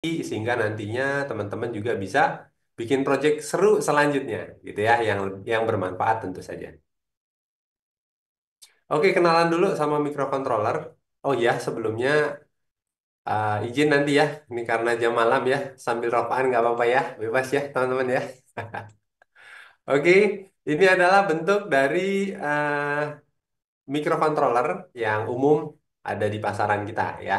sehingga nantinya teman-teman juga bisa bikin project seru selanjutnya gitu ya yang bermanfaat tentu saja. Oke, kenalan dulu sama microcontroller. Oh ya, sebelumnya izin nanti ya, ini karena jam malam ya, sambil rokokan nggak apa-apa ya, bebas ya teman-teman ya. Oke, ini adalah bentuk dari microcontroller yang umum ada di pasaran kita ya.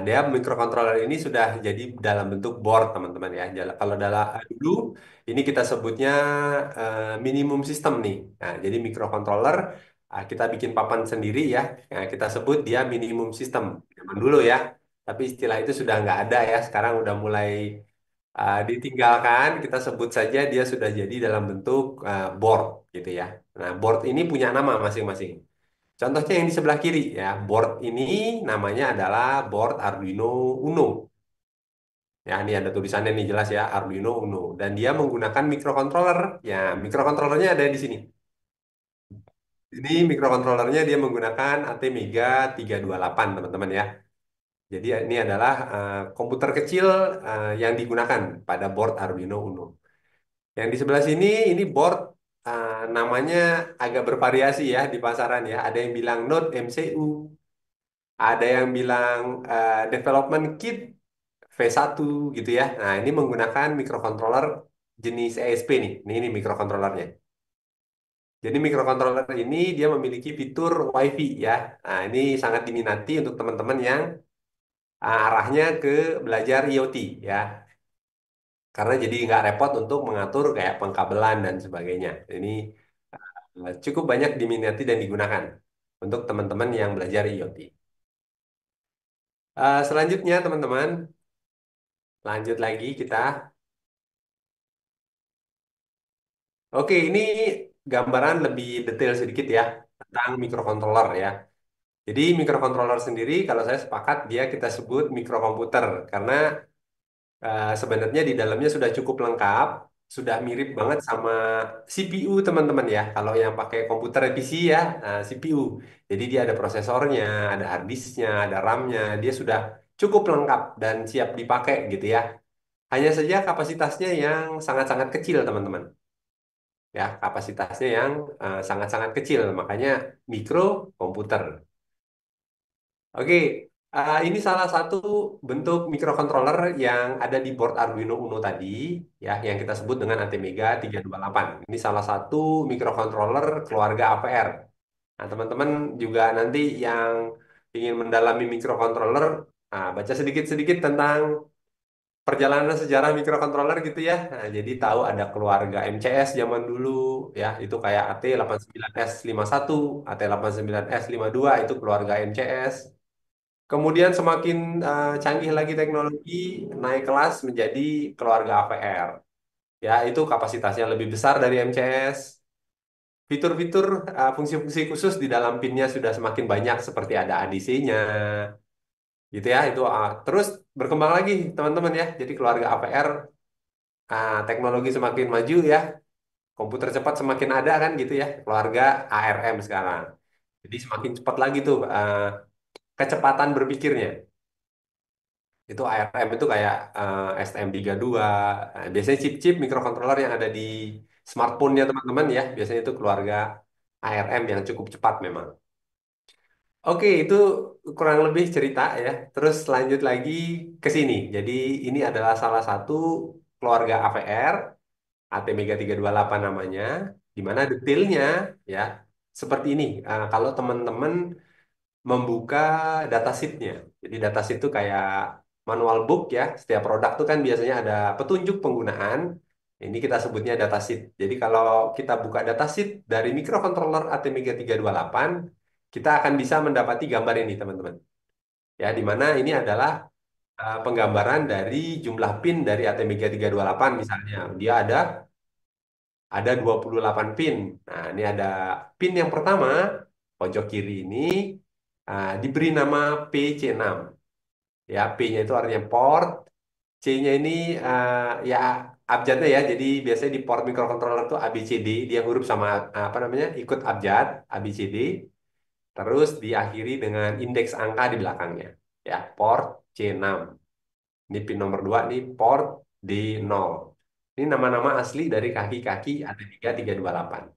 Dia microcontroller ini sudah jadi dalam bentuk board teman-teman ya. Kalau dulu ini kita sebutnya minimum system nih. Nah, jadi microcontroller kita bikin papan sendiri ya. Nah, kita sebut dia minimum system zaman dulu ya. Tapi istilah itu sudah nggak ada ya. Sekarang udah mulai ditinggalkan. Kita sebut saja dia sudah jadi dalam bentuk board gitu ya. Nah, board ini punya nama masing-masing. Contohnya yang di sebelah kiri ya, board ini namanya adalah board Arduino Uno. Ya, ini ada tulisannya nih jelas ya, Arduino Uno. Dan dia menggunakan microcontroller. Ya, microcontrollernya ada di sini. Ini microcontrollernya dia menggunakan ATmega 328, teman-teman ya. Jadi ini adalah komputer kecil yang digunakan pada board Arduino Uno. Yang di sebelah sini ini board namanya agak bervariasi ya di pasaran ya. Ada yang bilang Node MCU, ada yang bilang development kit V1 gitu ya. Nah, ini menggunakan microcontroller jenis ESP nih. Ini microcontrollernya. Jadi microcontroller ini dia memiliki fitur WiFi ya. Nah, ini sangat diminati untuk teman-teman yang arahnya ke belajar IoT ya. Karena jadi nggak repot untuk mengatur kayak pengkabelan dan sebagainya. Ini cukup banyak diminati dan digunakan untuk teman-teman yang belajar IoT. Selanjutnya teman-teman, lanjut lagi kita. Oke, ini gambaran lebih detail sedikit ya tentang microcontroller ya. Jadi microcontroller sendiri kalau saya sepakat dia kita sebut mikrokomputer karena sebenarnya di dalamnya sudah cukup lengkap, sudah mirip banget sama CPU teman-teman ya. Kalau yang pakai komputer PC ya, CPU. Jadi dia ada prosesornya, ada hard disknya, ada RAM-nya, dia sudah cukup lengkap dan siap dipakai gitu ya. Hanya saja kapasitasnya yang sangat-sangat kecil teman-teman. Ya, kapasitasnya yang sangat-sangat kecil, makanya mikro komputer. Oke, ini salah satu bentuk microcontroller yang ada di board Arduino Uno tadi, ya, yang kita sebut dengan ATmega 328. Ini salah satu microcontroller keluarga AVR. Nah, teman-teman juga nanti yang ingin mendalami microcontroller, baca sedikit-sedikit tentang perjalanan sejarah microcontroller gitu ya. Nah, jadi tahu ada keluarga MCS zaman dulu ya, itu kayak AT89S51, AT89S52 itu keluarga MCS. Kemudian semakin canggih lagi teknologi, naik kelas menjadi keluarga AVR. Ya, itu kapasitasnya lebih besar dari MCS. Fitur-fitur, fungsi-fungsi khusus di dalam pinnya sudah semakin banyak seperti ada ADC-nya, gitu ya. Itu terus berkembang lagi, teman-teman ya. Jadi keluarga AVR, teknologi semakin maju ya, komputer cepat semakin ada kan gitu ya. Keluarga ARM sekarang. Jadi semakin cepat lagi tuh kecepatan berpikirnya. Itu ARM itu kayak STM32. Biasanya chip-chip microcontroller yang ada di smartphone-nya teman-teman ya. Biasanya itu keluarga ARM yang cukup cepat memang. Oke, itu kurang lebih cerita ya. Terus lanjut lagi ke sini. Jadi ini adalah salah satu keluarga AVR, ATmega 328 namanya, di mana detailnya ya seperti ini. Kalau teman-teman membuka datasheet-nya. Jadi datasheet itu kayak manual book ya. Setiap produk itu kan biasanya ada petunjuk penggunaan. Ini kita sebutnya datasheet. Jadi kalau kita buka datasheet dari microcontroller ATmega 328, kita akan bisa mendapati gambar ini, teman-teman. Ya, di mana ini adalah penggambaran dari jumlah pin dari ATmega 328 misalnya. Dia ada 28 pin. Nah, ini ada pin yang pertama, pojok kiri ini diberi nama PC6. Ya, P-nya itu artinya port, C-nya ini ya abjadnya ya. Jadi biasanya di port microcontroller itu ABCD, dia huruf sama apa namanya? Ikut abjad ABCD, terus diakhiri dengan indeks angka di belakangnya. Ya, port C6. Ini pin nomor 2 nih port D0. Ini nama-nama asli dari kaki-kaki AT3-328.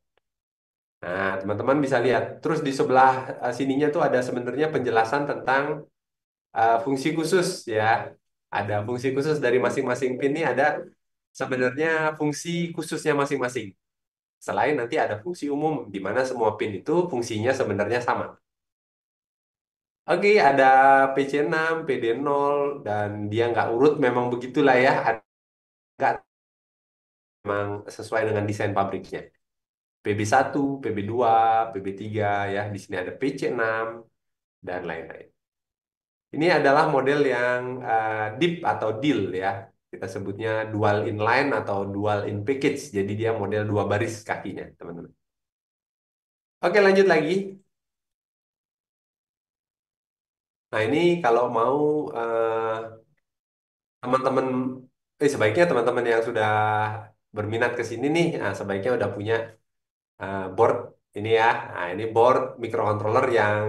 Nah, teman-teman bisa lihat. Terus di sebelah sininya tuh ada sebenarnya penjelasan tentang fungsi khusus ya. Ada fungsi khusus dari masing-masing pin ini ada sebenarnya fungsi khususnya masing-masing. Selain nanti ada fungsi umum di mana semua pin itu fungsinya sebenarnya sama. Oke, ada PC6, PD0 dan dia nggak urut memang begitulah ya. Nggak memang sesuai dengan desain pabriknya. PB1, PB2, PB3 ya. Di sini ada PC6 dan lain-lain. Ini adalah model yang deep atau deal ya. Kita sebutnya dual inline atau dual in package. Jadi dia model dua baris kakinya, teman-teman. Oke, lanjut lagi. Nah, ini kalau mau teman-teman, sebaiknya teman-teman yang sudah berminat ke sini nih, sebaiknya udah punya board ini ya. Nah, ini board microcontroller yang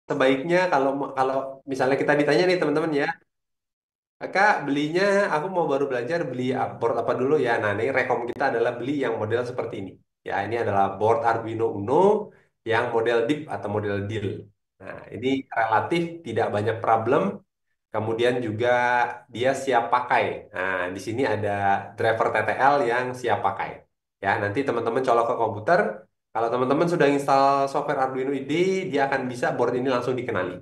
sebaiknya kalau kalau misalnya kita ditanya nih teman-teman ya, Kak, belinya aku mau baru belajar beli board apa dulu ya. Nah, ini rekom kita adalah beli yang model seperti ini. Ya, ini adalah board Arduino Uno yang model deep atau model deal. Nah, ini relatif tidak banyak problem. Kemudian juga dia siap pakai. Nah, di sini ada driver TTL yang siap pakai. Ya, nanti teman-teman colok ke komputer. Kalau teman-teman sudah install software Arduino IDE, dia akan bisa board ini langsung dikenali.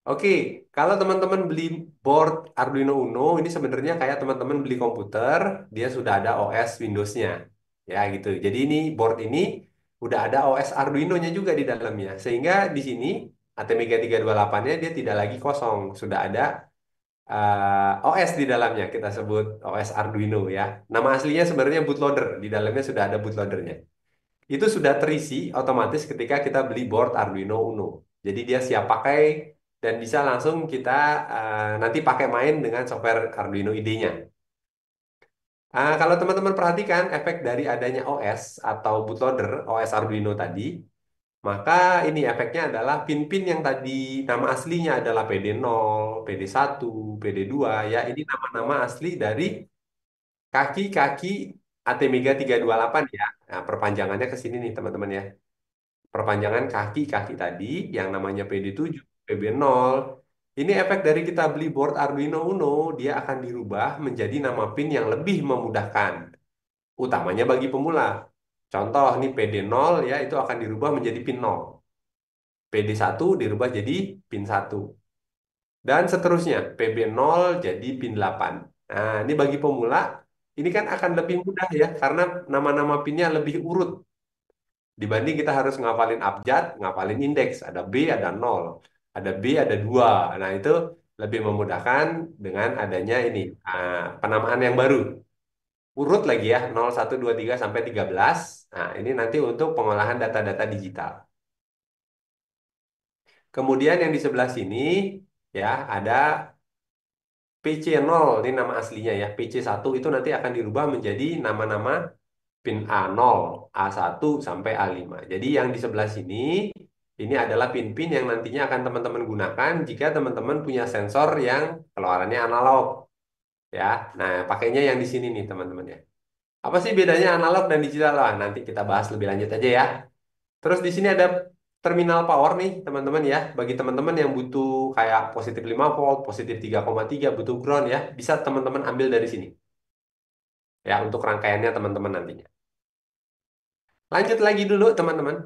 Oke, kalau teman-teman beli board Arduino Uno, ini sebenarnya kayak teman-teman beli komputer, dia sudah ada OS Windows-nya. Ya, gitu. Jadi ini board ini udah ada OS Arduino-nya juga di dalamnya. Sehingga di sini ATmega 328-nya dia tidak lagi kosong, sudah ada OS di dalamnya. Kita sebut OS Arduino ya. Nama aslinya sebenarnya bootloader, di dalamnya sudah ada bootloadernya. Itu sudah terisi otomatis ketika kita beli board Arduino Uno. Jadi dia siap pakai dan bisa langsung kita nanti pakai main dengan software Arduino IDE-nya. Kalau teman-teman perhatikan efek dari adanya OS atau bootloader OS Arduino tadi, maka ini efeknya adalah pin-pin yang tadi nama aslinya adalah PD0, PD1, PD2 ya. Ini nama-nama asli dari kaki-kaki ATmega 328 ya. Nah, perpanjangannya ke sini nih teman-teman ya. Perpanjangan kaki-kaki tadi yang namanya PD7, PB0. Ini efek dari kita beli board Arduino Uno, dia akan dirubah menjadi nama pin yang lebih memudahkan, utamanya bagi pemula. Contoh nih PD0 ya itu akan dirubah menjadi pin 0. PD1 dirubah jadi pin 1. Dan seterusnya, PB0 jadi pin 8. Nah, ini bagi pemula, ini kan akan lebih mudah ya, karena nama-nama pinnya lebih urut. Dibanding kita harus ngapalin abjad, ngapalin indeks. Ada B, ada 0. Ada B, ada 2. Nah, itu lebih memudahkan dengan adanya ini, penamaan yang baru. Urut lagi ya, 0, 1, 2, 3, sampai 13. Nah, ini nanti untuk pengolahan data-data digital. Kemudian yang di sebelah sini, ya, ada PC0, ini nama aslinya ya. PC1 itu nanti akan dirubah menjadi nama-nama pin A0, A1 sampai A5. Jadi yang di sebelah sini ini adalah pin-pin yang nantinya akan teman-teman gunakan jika teman-teman punya sensor yang keluarannya analog ya. Nah, pakainya yang di sini nih teman-teman ya. Apa sih bedanya analog dan digital? Lah, nanti kita bahas lebih lanjut aja ya. Terus di sini ada terminal power nih teman-teman ya. Bagi teman-teman yang butuh kayak positif 5 volt, positif 3,3, butuh ground ya, bisa teman-teman ambil dari sini ya untuk rangkaiannya teman-teman nantinya. Lanjut lagi dulu teman-teman.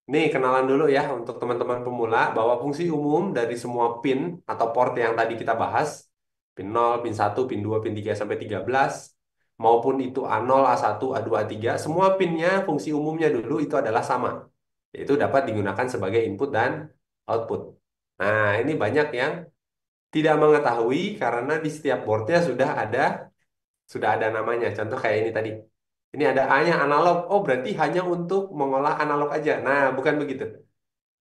Nih, kenalan dulu ya untuk teman-teman pemula bahwa fungsi umum dari semua pin atau port yang tadi kita bahas, pin 0, pin 1, pin 2, pin 3 sampai 13, maupun itu A0, A1, A2, A3, semua pinnya fungsi umumnya dulu itu adalah sama, yaitu dapat digunakan sebagai input dan output. Nah, ini banyak yang tidak mengetahui karena di setiap boardnya sudah ada namanya. Contoh kayak ini tadi. Ini ada A-nya analog. Oh, berarti hanya untuk mengolah analog aja. Nah, bukan begitu.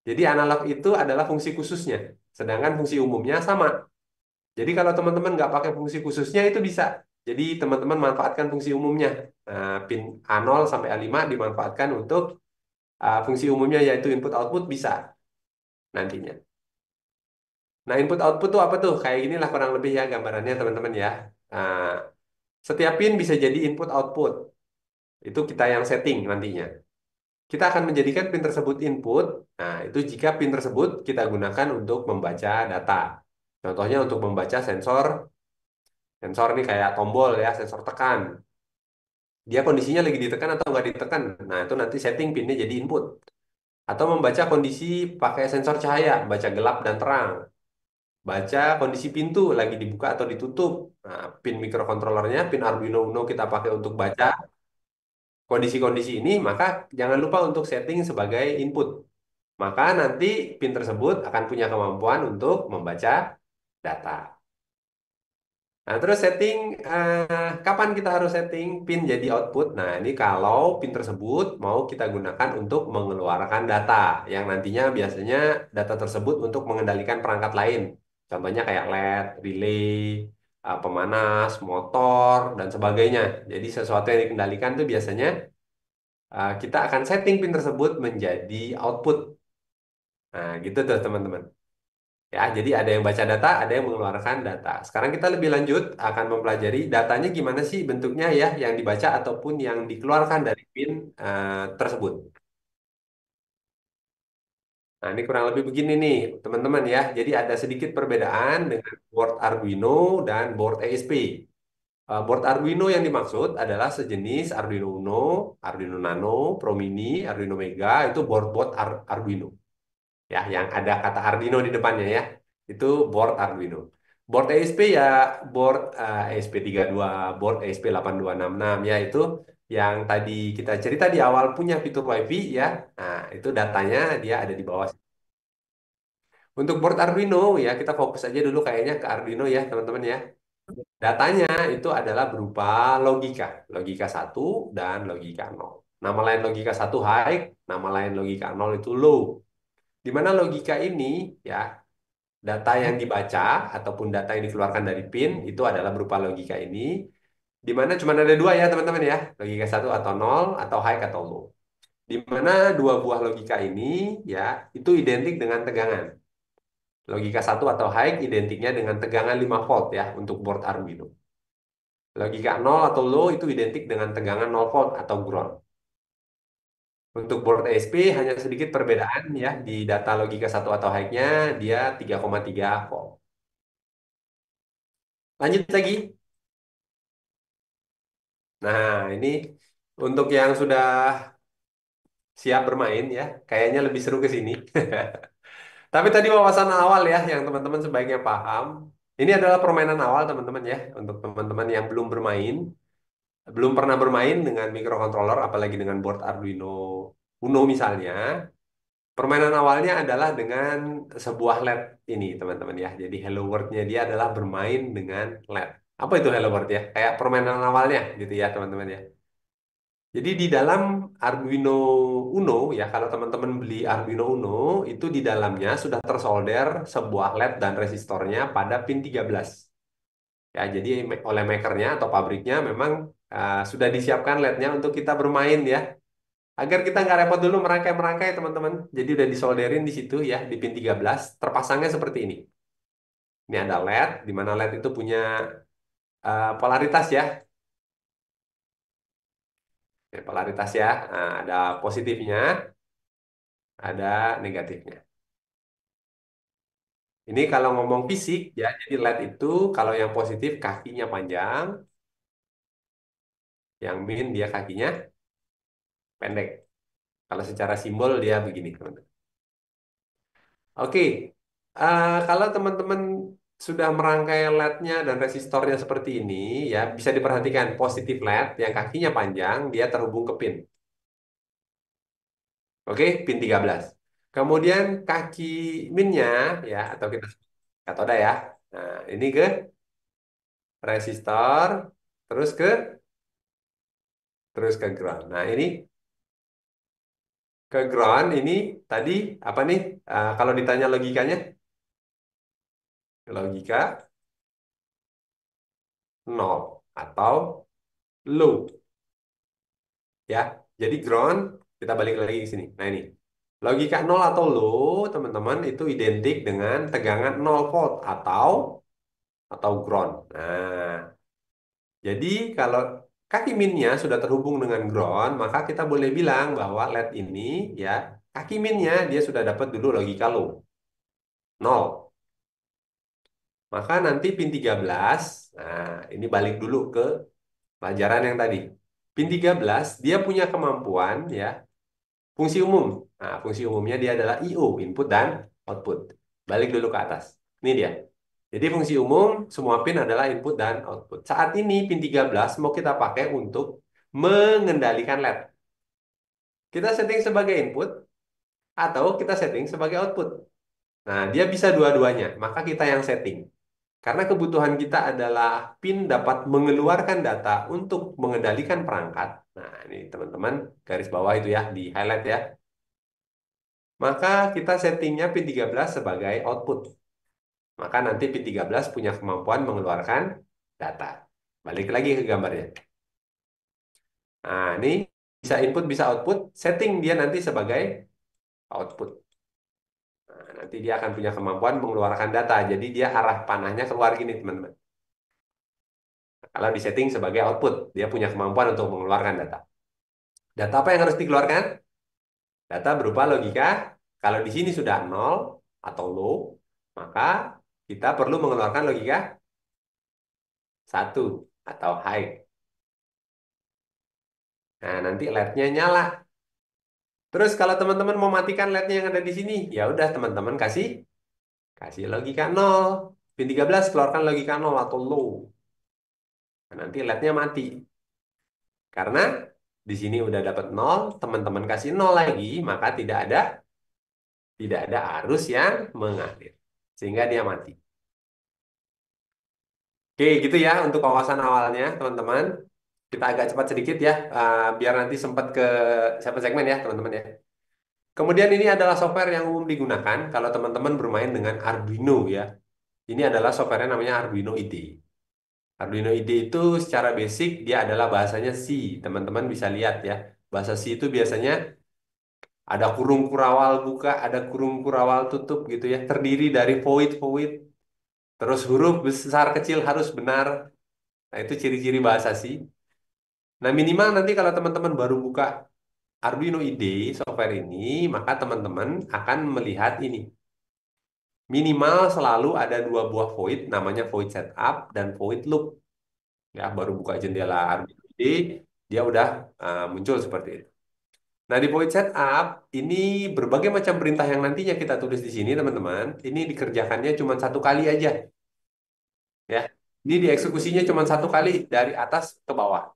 Jadi analog itu adalah fungsi khususnya, sedangkan fungsi umumnya sama. Jadi kalau teman-teman nggak pakai fungsi khususnya itu bisa. Jadi teman-teman manfaatkan fungsi umumnya. Nah, pin A0 sampai A5 dimanfaatkan untuk fungsi umumnya yaitu input output bisa. nantinya. Nah, input output tuh apa tuh? Kayak inilah kurang lebih ya gambarannya teman-teman ya. Nah, setiap pin bisa jadi input output. Itu kita yang setting nantinya. Kita akan menjadikan pin tersebut input. Nah, itu jika pin tersebut kita gunakan untuk membaca data. Contohnya untuk membaca sensor, sensor nih kayak tombol ya, sensor tekan. Dia kondisinya lagi ditekan atau nggak ditekan. Nah, itu nanti setting pinnya jadi input. Atau membaca kondisi pakai sensor cahaya, baca gelap dan terang. Baca kondisi pintu lagi dibuka atau ditutup. Nah, pin mikrokontrolernya, pin Arduino Uno kita pakai untuk baca kondisi-kondisi ini, maka jangan lupa untuk setting sebagai input. Maka nanti pin tersebut akan punya kemampuan untuk membaca data. Nah, terus setting kapan kita harus setting pin jadi output? Nah, ini kalau pin tersebut mau kita gunakan untuk mengeluarkan data yang nantinya biasanya data tersebut untuk mengendalikan perangkat lain. Contohnya kayak LED, relay, pemanas, motor, dan sebagainya. Jadi sesuatu yang dikendalikan itu biasanya kita akan setting pin tersebut menjadi output. Nah, gitu tuh teman-teman. Ya, jadi ada yang baca data, ada yang mengeluarkan data. Sekarang kita lebih lanjut akan mempelajari datanya gimana sih bentuknya ya, yang dibaca ataupun yang dikeluarkan dari pin tersebut. Nah, ini kurang lebih begini nih, teman-teman ya. Jadi ada sedikit perbedaan dengan board Arduino dan board ASP. Board Arduino yang dimaksud adalah sejenis Arduino Uno, Arduino Nano, Pro Mini, Arduino Mega, itu board-board Arduino. Ya, yang ada kata Arduino di depannya ya. Itu board Arduino. Board ESP ya, board ESP32, board ESP8266 ya itu yang tadi kita cerita di awal punya fitur WiFi ya. Nah, itu datanya dia ada di bawah. Untuk board Arduino ya, kita fokus aja dulu kayaknya ke Arduino ya, teman-teman ya. Datanya itu adalah berupa logika, logika satu dan logika nol. Nama lain logika satu high, nama lain logika nol itu low. Di mana logika ini ya data yang dibaca ataupun data yang dikeluarkan dari pin itu adalah berupa logika ini, di mana cuma ada dua ya teman-teman ya, logika satu atau nol atau high atau low. Di mana dua buah logika ini ya itu identik dengan tegangan. Logika satu atau high identiknya dengan tegangan 5 volt ya untuk board Arduino. Logika nol atau low itu identik dengan tegangan 0 volt atau ground. Untuk board ASP hanya sedikit perbedaan ya di data logika satu atau high-nya dia 3,3 volt. Lanjut lagi. Nah, ini untuk yang sudah siap bermain ya, kayaknya lebih seru ke sini. Tapi tadi wawasan awal ya, yang teman-teman sebaiknya paham. Ini adalah permainan awal teman-teman ya, untuk teman-teman yang belum bermain, belum pernah bermain dengan microcontroller, apalagi dengan board Arduino Uno misalnya. Permainan awalnya adalah dengan sebuah LED ini teman-teman ya. Jadi Hello World-nya dia adalah bermain dengan LED. Apa itu Hello World ya? Kayak permainan awalnya gitu ya teman-teman ya. Jadi di dalam Arduino Uno ya, kalau teman-teman beli Arduino Uno, itu di dalamnya sudah tersolder sebuah LED dan resistornya pada pin 13. Ya, jadi oleh makernya atau pabriknya memang sudah disiapkan LED-nya untuk kita bermain ya. Agar kita nggak repot dulu merangkai-merangkai teman-teman. Jadi udah disolderin di situ ya, di pin 13, terpasangnya seperti ini. Ini ada LED, di mana LED itu punya polaritas ya. Ya, polaritas ya. Nah, ada positifnya, ada negatifnya. Ini kalau ngomong fisik ya, jadi LED itu kalau yang positif kakinya panjang, yang min dia kakinya pendek. Kalau secara simbol dia begini, teman-teman. Oke, kalau teman-teman sudah merangkai LED-nya dan resistornya seperti ini, ya bisa diperhatikan positif LED yang kakinya panjang, dia terhubung ke pin. Oke, pin 13. Kemudian kaki minnya ya atau kita sebut katoda ya. Nah, ini ke resistor, terus ke ground. Nah, ini ke ground ini tadi apa nih? Kalau ditanya logikanya, logika nol atau low ya. Jadi ground kita balik lagi ke sini. Nah, ini. Logika nol atau low, teman-teman, itu identik dengan tegangan 0 volt atau ground. Nah, jadi kalau kaki minnya sudah terhubung dengan ground, maka kita boleh bilang bahwa LED ini ya kaki minnya dia sudah dapat dulu logika low, nol. Maka nanti pin 13, nah ini balik dulu ke pelajaran yang tadi. Pin 13 dia punya kemampuan ya, fungsi umum. Nah, fungsi umumnya dia adalah I/O, input dan output. Balik dulu ke atas. Ini dia. Jadi fungsi umum semua pin adalah input dan output. Saat ini pin 13 mau kita pakai untuk mengendalikan LED. Kita setting sebagai input atau kita setting sebagai output. Nah, dia bisa dua-duanya, maka kita yang setting. Karena kebutuhan kita adalah pin dapat mengeluarkan data untuk mengendalikan perangkat. Nah, ini teman-teman garis bawah itu ya, di highlight ya. Maka kita settingnya pin 13 sebagai output. Maka nanti pin 13 punya kemampuan mengeluarkan data. Balik lagi ke gambarnya. Nah, ini bisa input, bisa output. Setting dia nanti sebagai output. Nah, nanti dia akan punya kemampuan mengeluarkan data. Jadi dia arah panahnya keluar gini, teman-teman. Kalau disetting sebagai output, dia punya kemampuan untuk mengeluarkan data. Data apa yang harus dikeluarkan? Data berupa logika. Kalau di sini sudah nol atau low, maka kita perlu mengeluarkan logika satu atau high. Nah, nanti LED-nya nyala. Terus kalau teman-teman mau matikan LED-nya yang ada di sini, ya udah teman-teman kasih kasih logika nol. Pin 13 keluarkan logika nol atau low. Nah, nanti LED-nya mati. Karena di sini udah dapat nol, teman-teman kasih nol lagi, maka tidak ada arus yang mengalir. Sehingga dia mati. Oke, gitu ya untuk wawasan awalnya, teman-teman. Kita agak cepat sedikit ya, biar nanti sempat ke siapa segmen ya, teman-teman ya. Kemudian ini adalah software yang umum digunakan kalau teman-teman bermain dengan Arduino ya. Ini adalah softwarenya namanya Arduino IDE. Arduino IDE itu secara basic dia adalah bahasanya C. Teman-teman bisa lihat ya. Bahasa C itu biasanya ada kurung kurawal buka, ada kurung kurawal tutup gitu ya. Terdiri dari void void. Terus huruf besar kecil harus benar. Nah, itu ciri-ciri bahasa C. Nah, minimal nanti kalau teman-teman baru buka Arduino IDE software ini, maka teman-teman akan melihat ini. Minimal selalu ada dua buah void, namanya void setup dan void loop. Ya, baru buka jendela Arduino IDE, dia udah muncul seperti itu. Nah, di void setup ini berbagai macam perintah yang nantinya kita tulis di sini, teman-teman. Ini dikerjakannya cuma satu kali aja, ya. Ini dieksekusinya cuma satu kali dari atas ke bawah.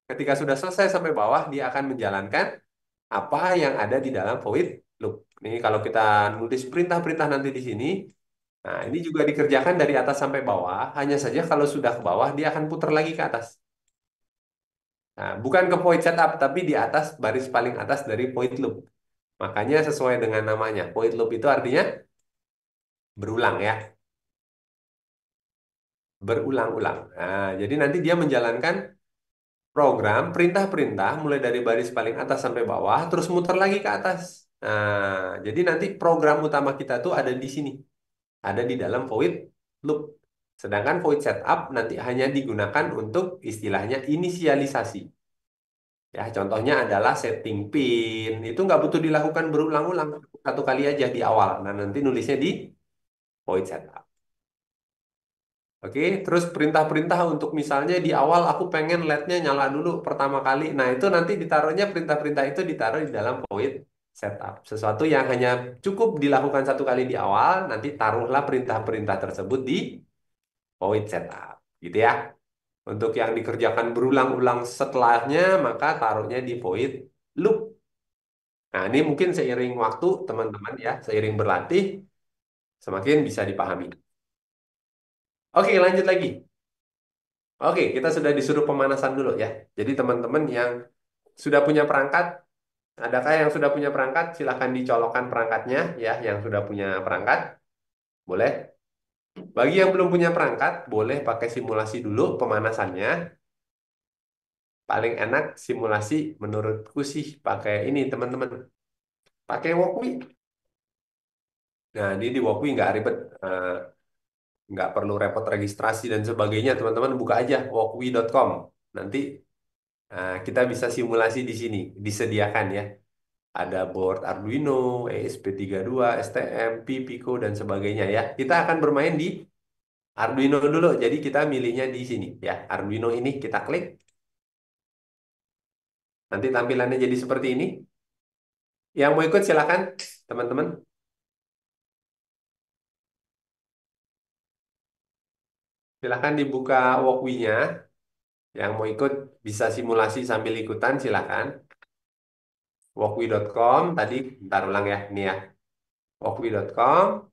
Ketika sudah selesai sampai bawah, dia akan menjalankan apa yang ada di dalam void loop. Ini kalau kita nulis perintah-perintah nanti di sini, nah ini juga dikerjakan dari atas sampai bawah. Hanya saja kalau sudah ke bawah, dia akan putar lagi ke atas. Nah, bukan ke void setup, tapi di atas, baris paling atas dari void loop. Makanya sesuai dengan namanya. Void loop itu artinya berulang ya, berulang-ulang. Nah, jadi nanti dia menjalankan program perintah-perintah mulai dari baris paling atas sampai bawah, terus muter lagi ke atas. Nah, jadi nanti program utama kita tuh ada di sini, ada di dalam void loop. Sedangkan void setup nanti hanya digunakan untuk istilahnya inisialisasi. Ya, contohnya adalah setting pin. Itu nggak butuh dilakukan berulang-ulang, satu kali aja di awal. Nah, nanti nulisnya di void setup. Oke, terus perintah-perintah untuk misalnya di awal aku pengen LED-nya nyala dulu pertama kali. Nah, itu nanti ditaruhnya perintah-perintah itu ditaruh di dalam void setup. Sesuatu yang hanya cukup dilakukan satu kali di awal, nanti taruhlah perintah-perintah tersebut di void setup. Gitu ya. Untuk yang dikerjakan berulang-ulang setelahnya, maka taruhnya di void loop. Nah, ini mungkin seiring waktu, teman-teman ya, seiring berlatih, semakin bisa dipahami. Oke, lanjut lagi. Oke, kita sudah disuruh pemanasan dulu ya. Jadi teman-teman yang sudah punya perangkat, adakah yang sudah punya perangkat? Silahkan dicolokkan perangkatnya ya, yang sudah punya perangkat. Boleh. Bagi yang belum punya perangkat, boleh pakai simulasi dulu pemanasannya. Paling enak simulasi menurutku sih pakai ini teman-teman. Pakai Walkme. Nah, ini di Walkme nggak ribet, nggak perlu repot registrasi dan sebagainya. Teman-teman buka aja walkme.com. Nanti kita bisa simulasi di sini, disediakan ya. Ada board Arduino, ESP32, STM, Pico, dan sebagainya ya. Kita akan bermain di Arduino dulu. Jadi kita milihnya di sini ya. Arduino ini kita klik. Nanti tampilannya jadi seperti ini. Yang mau ikut silakan, teman-teman. Silakan dibuka Walkme-nya. Yang mau ikut bisa simulasi sambil ikutan silakan. Walkme.com tadi, bentar ulang ya, ini ya. Walkme.com,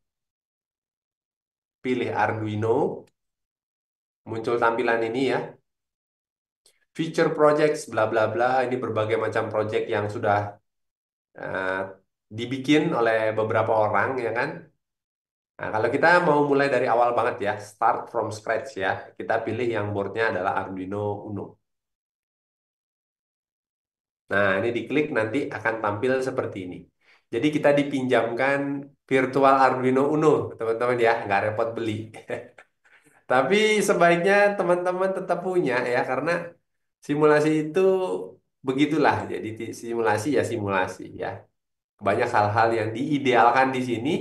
pilih Arduino, muncul tampilan ini ya. Feature projects, bla bla bla. Ini berbagai macam project yang sudah eh, dibikin oleh beberapa orang ya kan. Nah, kalau kita mau mulai dari awal banget ya, start from scratch ya, kita pilih yang boardnya adalah Arduino Uno. Nah, ini diklik nanti akan tampil seperti ini. Jadi kita dipinjamkan virtual Arduino Uno, teman-teman ya, nggak repot beli. Tapi sebaiknya teman-teman tetap punya ya, karena simulasi itu begitulah. Jadi simulasi ya simulasi ya. Banyak hal-hal yang diidealkan di sini,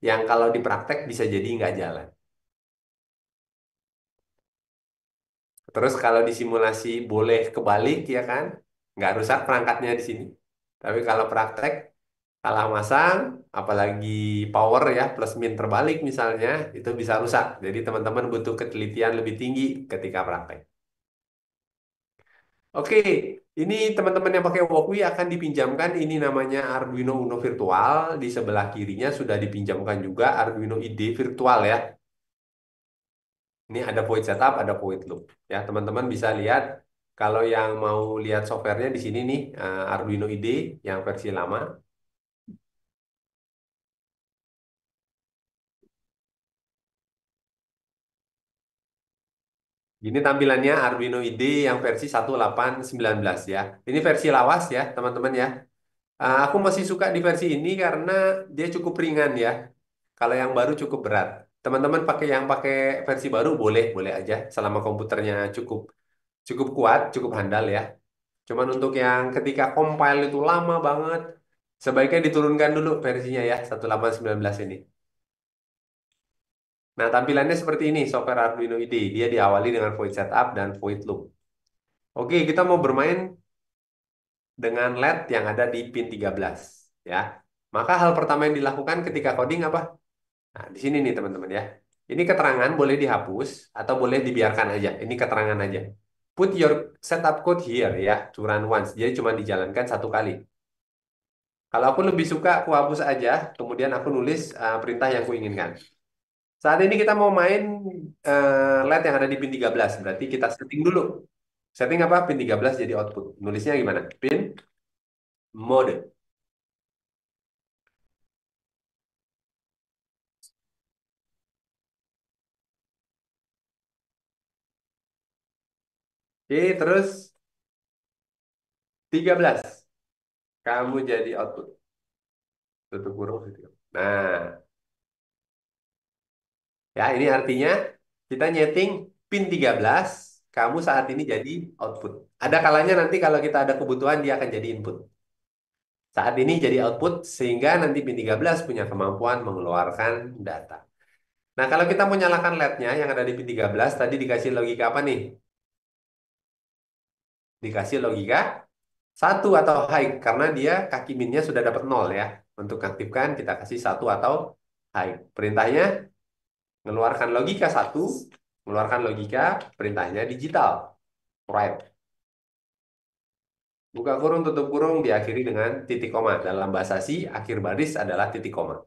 yang kalau dipraktek bisa jadi nggak jalan. Terus kalau disimulasi boleh kebalik ya kan, nggak rusak perangkatnya di sini. Tapi kalau praktek salah masang, apalagi power ya plus min terbalik misalnya, itu bisa rusak. Jadi teman-teman butuh ketelitian lebih tinggi ketika praktek. Oke, ini teman-teman yang pakai Walkme akan dipinjamkan ini namanya Arduino Uno virtual. Di sebelah kirinya sudah dipinjamkan juga Arduino IDE virtual ya. Ini ada void setup, ada void loop. Ya, teman-teman bisa lihat kalau yang mau lihat softwarenya di sini nih Arduino IDE yang versi lama. Ini tampilannya Arduino IDE yang versi 1819 ya. Ini versi lawas ya, teman-teman ya. Aku masih suka di versi ini karena dia cukup ringan ya. Kalau yang baru cukup berat. Teman-teman pakai versi baru boleh, boleh aja selama komputernya cukup cukup kuat, cukup handal ya. Cuman untuk yang ketika compile itu lama banget, sebaiknya diturunkan dulu versinya ya, 1819 ini. Nah, tampilannya seperti ini, software Arduino IDE. Dia diawali dengan void setup dan void loop. Oke, kita mau bermain dengan LED yang ada di pin 13 ya. Maka hal pertama yang dilakukan ketika coding apa? Nah, di sini nih teman-teman ya. Ini keterangan boleh dihapus atau boleh dibiarkan aja. Ini keterangan aja. Put your setup code here ya, to run once. Jadi cuma dijalankan satu kali. Kalau aku lebih suka aku hapus aja, kemudian aku nulis perintah yang aku inginkan. Saat ini kita mau main LED yang ada di pin 13. Berarti kita setting dulu. Setting apa? Pin 13 jadi output. Nulisnya gimana? Pin mode. Oke, terus 13. Kamu jadi output. Tutup kurung. Gitu. Nah, ya ini artinya kita nyeting pin 13. Kamu saat ini jadi output. Ada kalanya nanti kalau kita ada kebutuhan dia akan jadi input. Saat ini jadi output sehingga nanti pin 13 punya kemampuan mengeluarkan data. Nah, kalau kita mau nyalakan LED-nya yang ada di pin 13 tadi dikasih logika apa nih? Dikasih logika satu atau high karena dia kaki minnya sudah dapat nol ya. Untuk aktifkan kita kasih satu atau high. Perintahnya mengeluarkan logika satu, mengeluarkan logika perintahnya digital. Right. Buka kurung, tutup kurung, diakhiri dengan titik koma. Dalam bahasa C, akhir baris adalah titik koma.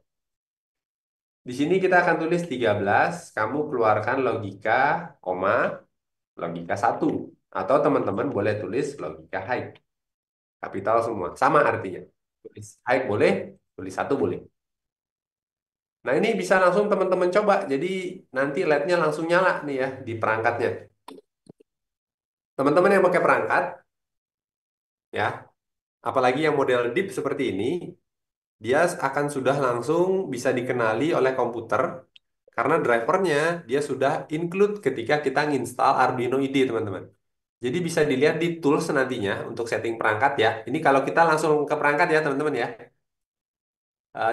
Di sini kita akan tulis 13, kamu keluarkan logika, koma, logika satu. Atau teman-teman boleh tulis logika high. Kapital semua. Sama artinya. Tulis high boleh, tulis satu boleh. Nah ini bisa langsung teman-teman coba. Jadi nanti LED-nya langsung nyala nih ya di perangkatnya. Teman-teman yang pakai perangkat, ya, apalagi yang model deep seperti ini, dia akan sudah langsung bisa dikenali oleh komputer karena drivernya dia sudah include ketika kita nginstal Arduino IDE, teman-teman. Jadi bisa dilihat di tools nantinya untuk setting perangkat ya. Ini kalau kita langsung ke perangkat ya, teman-teman ya.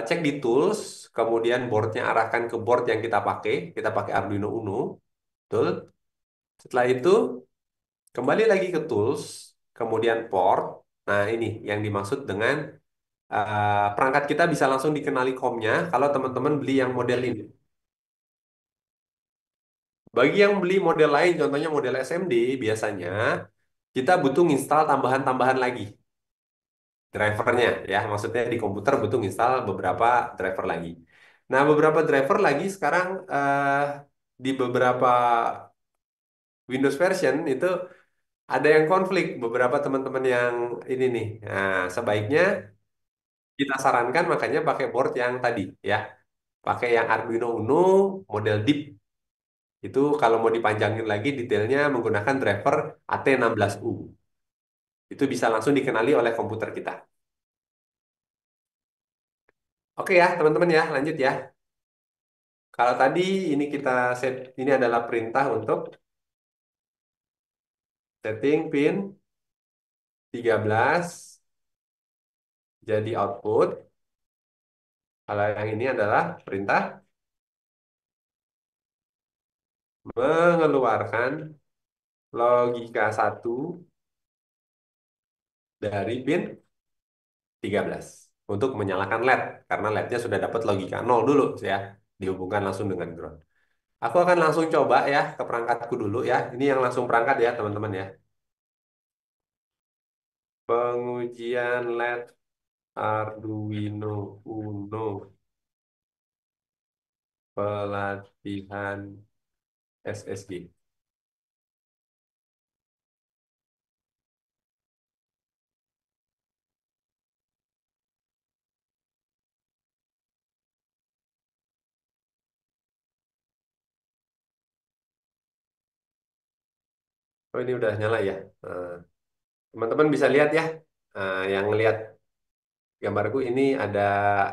Cek di tools, kemudian boardnya arahkan ke board yang kita pakai. Kita pakai Arduino Uno, betul. Setelah itu kembali lagi ke tools, kemudian port. Nah, ini yang dimaksud dengan perangkat kita bisa langsung dikenali COM-nya kalau teman-teman beli yang model ini. Bagi yang beli model lain, contohnya model SMD, biasanya kita butuh install tambahan-tambahan lagi drivernya ya. Maksudnya di komputer butuh install beberapa driver lagi. Nah, beberapa driver lagi sekarang di beberapa Windows version itu ada yang konflik beberapa teman-teman yang ini nih. Nah, sebaiknya kita sarankan makanya pakai board yang tadi ya. Pakai yang Arduino Uno model DIP. Itu kalau mau dipanjangin lagi detailnya menggunakan driver AT16U. Itu bisa langsung dikenali oleh komputer kita. Oke ya, teman-teman ya, lanjut ya. Kalau tadi ini kita set, ini adalah perintah untuk setting pin 13 jadi output. Kalau yang ini adalah perintah mengeluarkan logika satu dari pin 13 untuk menyalakan LED karena LED-nya sudah dapat logika 0 dulu ya, dihubungkan langsung dengan ground. Aku akan langsung coba ya ke perangkatku dulu ya. Ini yang langsung perangkat ya, teman-teman ya. Pengujian LED Arduino Uno pelatihan SSD. Oh, ini udah nyala ya. Eh, Teman-teman bisa lihat ya. Yang lihat gambarku ini ada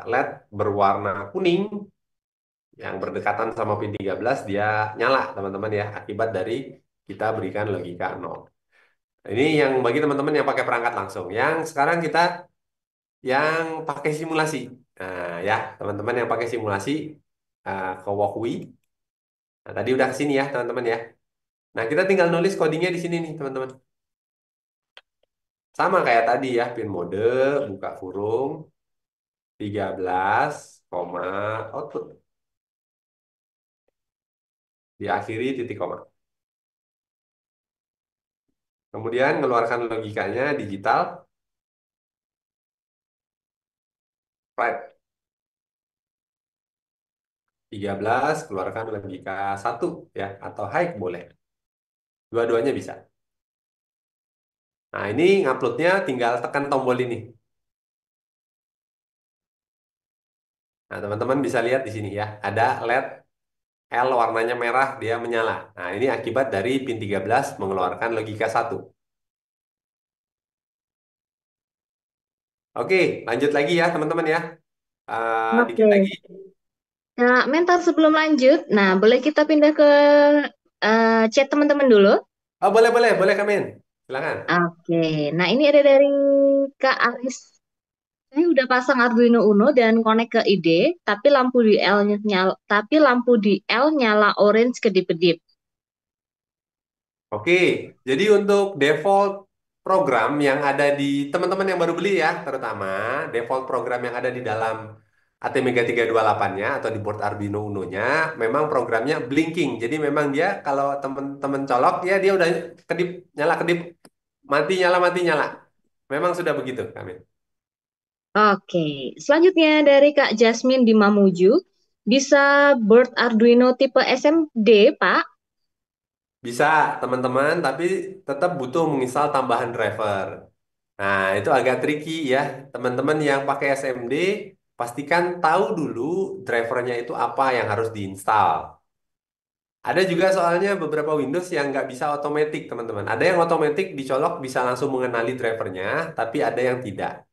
LED berwarna kuning yang berdekatan sama pin 13 dia nyala, teman-teman ya, akibat dari kita berikan logika 0. Ini yang bagi teman-teman yang pakai perangkat langsung. Yang sekarang kita yang pakai simulasi. Nah, ya, teman-teman yang pakai simulasi ke Walkui. Nah, tadi udah ke sini ya, teman-teman ya. Nah, kita tinggal nulis codingnya di sini nih, teman-teman. Sama kayak tadi ya, pin mode, buka kurung, 13, koma, output. Diakhiri titik koma. Kemudian mengeluarkan logikanya digital, right. 13 keluarkan logika satu ya, atau high boleh. Dua-duanya bisa. Nah, ini nguploadnya tinggal tekan tombol ini. Nah, teman-teman bisa lihat di sini ya, ada LED L warnanya merah, dia menyala. Nah, ini akibat dari pin 13 mengeluarkan logika satu. Oke, lanjut lagi ya teman-teman ya. Dikit lagi. Oke. Nah, mentor sebelum lanjut, nah boleh kita pindah ke chat teman-teman dulu. Oh, boleh, boleh, boleh Kamin. Silakan. Oke, nah ini ada dari Kak Aris. Saya udah pasang Arduino Uno dan connect ke ID, tapi lampu di L nyala orange kedip-kedip. Oke, jadi untuk default program yang ada di teman-teman yang baru beli ya, terutama default program yang ada di dalam ATmega 328-nya atau di board Arduino Uno-nya, memang programnya blinking. Jadi memang dia kalau teman-teman colok ya dia udah kedip, mati nyala. Memang sudah begitu, Amin. Oke, selanjutnya dari Kak Jasmine di Mamuju. Bisa board Arduino tipe SMD, Pak? Bisa teman-teman, tapi tetap butuh menginstal tambahan driver. Nah, itu agak tricky ya. Teman-teman yang pakai SMD, pastikan tahu dulu drivernya itu apa yang harus diinstal. Ada juga soalnya beberapa Windows yang nggak bisa otomatis, teman-teman. Ada yang otomatis dicolok bisa langsung mengenali drivernya, tapi ada yang tidak.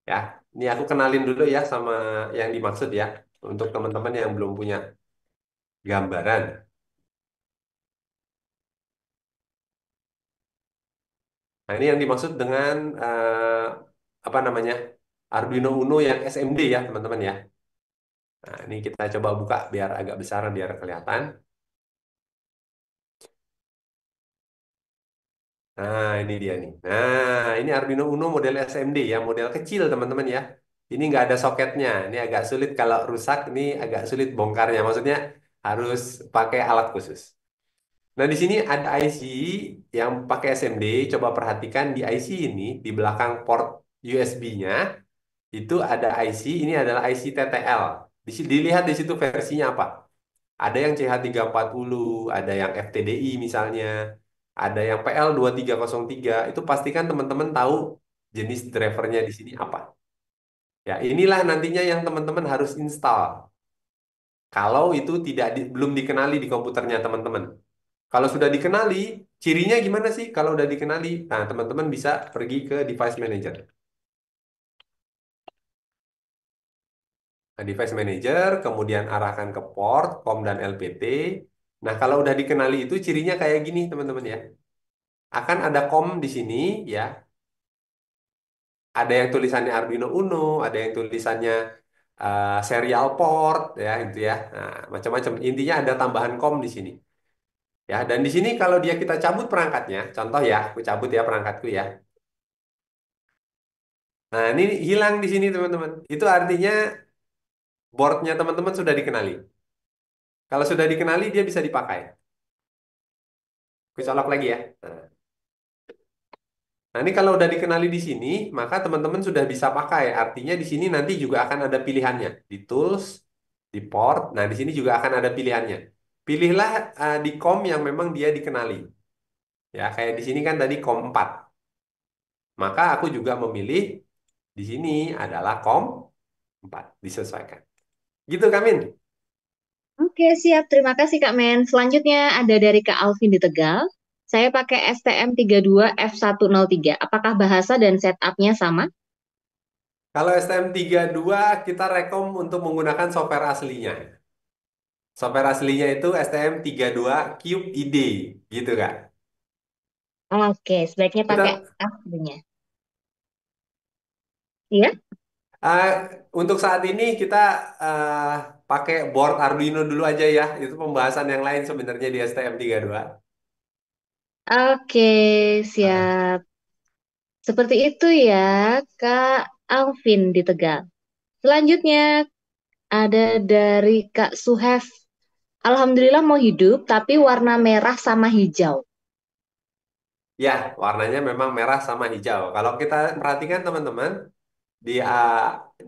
Ya. Ini aku kenalin dulu ya sama yang dimaksud ya, untuk teman-teman yang belum punya gambaran. Nah, ini yang dimaksud dengan apa namanya Arduino Uno yang SMD ya, teman-teman ya. Nah, ini kita coba buka biar agak besar biar kelihatan. Nah, ini dia nih. Nah, ini Arduino Uno model SMD ya, model kecil teman-teman ya. Ini nggak ada soketnya. Ini agak sulit kalau rusak, ini agak sulit bongkarnya. Maksudnya harus pakai alat khusus. Nah, di sini ada IC yang pakai SMD. Coba perhatikan di IC ini, di belakang port USB-nya, itu ada IC, ini adalah IC TTL. Dilihat di situ versinya apa. Ada yang CH340, ada yang FTDI misalnya, ada yang PL2303. Itu pastikan teman-teman tahu jenis drivernya di sini apa. Ya, inilah nantinya yang teman-teman harus install. Kalau itu belum dikenali di komputernya teman-teman. Kalau sudah dikenali, cirinya gimana sih kalau udah dikenali? Nah, teman-teman bisa pergi ke device manager. Nah, device manager, kemudian arahkan ke port, COM dan LPT. Nah, kalau udah dikenali itu cirinya kayak gini, teman-teman ya. Akan ada COM di sini ya. Ada yang tulisannya Arduino Uno, ada yang tulisannya serial port ya itu ya. Nah, macam-macam. Intinya ada tambahan COM di sini. Ya, dan di sini kalau kita cabut perangkatnya, contoh ya, aku cabut ya perangkatku ya. Nah, ini hilang di sini teman-teman. Itu artinya boardnya teman-teman sudah dikenali. Kalau sudah dikenali, dia bisa dipakai. Aku colok lagi ya. Nah, ini kalau udah dikenali di sini, maka teman-teman sudah bisa pakai. Artinya di sini nanti juga akan ada pilihannya. Di tools, di port, nah di sini juga akan ada pilihannya. Pilihlah di COM yang memang dia dikenali. Ya, kayak di sini kan tadi COM 4. Maka aku juga memilih di sini adalah COM 4. Disesuaikan. Gitu, Kamin. Oke, siap. Terima kasih, Kak Men. Selanjutnya ada dari Kak Alvin di Tegal. Saya pakai STM32F103. Apakah bahasa dan setupnya sama? Kalau STM32 kita rekom untuk menggunakan software aslinya. Software aslinya itu STM32 Cube ID, gitu Kak. Oke, sebaiknya pakai Kita aslinya. Iya? eh, untuk saat ini kita eh, pakai board Arduino dulu aja ya. Itu pembahasan yang lain sebenarnya di STM32. Oke, Ah, siap. Seperti itu ya, Kak Alvin di Tegal. Selanjutnya ada dari Kak Suhef. Alhamdulillah mau hidup, tapi warna merah sama hijau. ya, warnanya memang merah sama hijau. Kalau kita perhatikan teman-teman di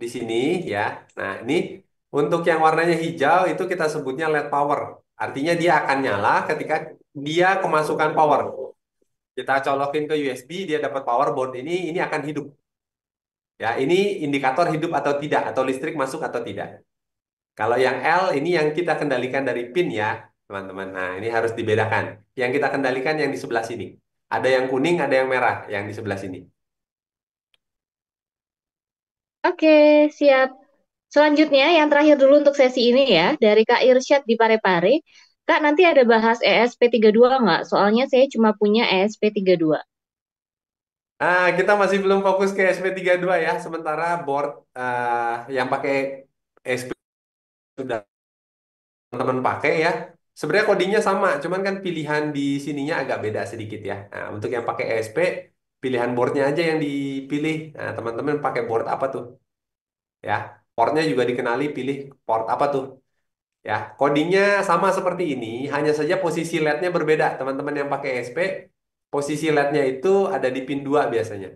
di sini ya. Nah, ini untuk yang warnanya hijau itu kita sebutnya LED power. Artinya dia akan nyala ketika dia kemasukan power. Kita colokin ke USB, dia dapat power board ini akan hidup. Ya, ini indikator hidup atau tidak, atau listrik masuk atau tidak. Kalau yang L ini yang kita kendalikan dari pin ya, teman-teman. Nah, ini harus dibedakan. Yang kita kendalikan yang di sebelah sini. Ada yang kuning, ada yang merah, yang di sebelah sini. Oke, siap. Selanjutnya, yang terakhir dulu untuk sesi ini ya, dari Kak Irsyad di Parepare. Kak, nanti ada bahas ESP32 nggak? Soalnya saya cuma punya ESP32. Kita masih belum fokus ke SP32 ya. Sementara board yang pakai SP sudah teman-teman pakai ya. Sebenarnya codingnya sama, cuman kan pilihan di sininya agak beda sedikit ya. Nah, untuk yang pakai ESP, pilihan boardnya aja yang dipilih. Nah, teman-teman pakai board apa tuh? Ya, portnya juga dikenali, pilih port apa tuh? Ya, codingnya sama seperti ini, hanya saja posisi LED-nya berbeda. Teman-teman yang pakai ESP, posisi LED-nya itu ada di pin 2 biasanya.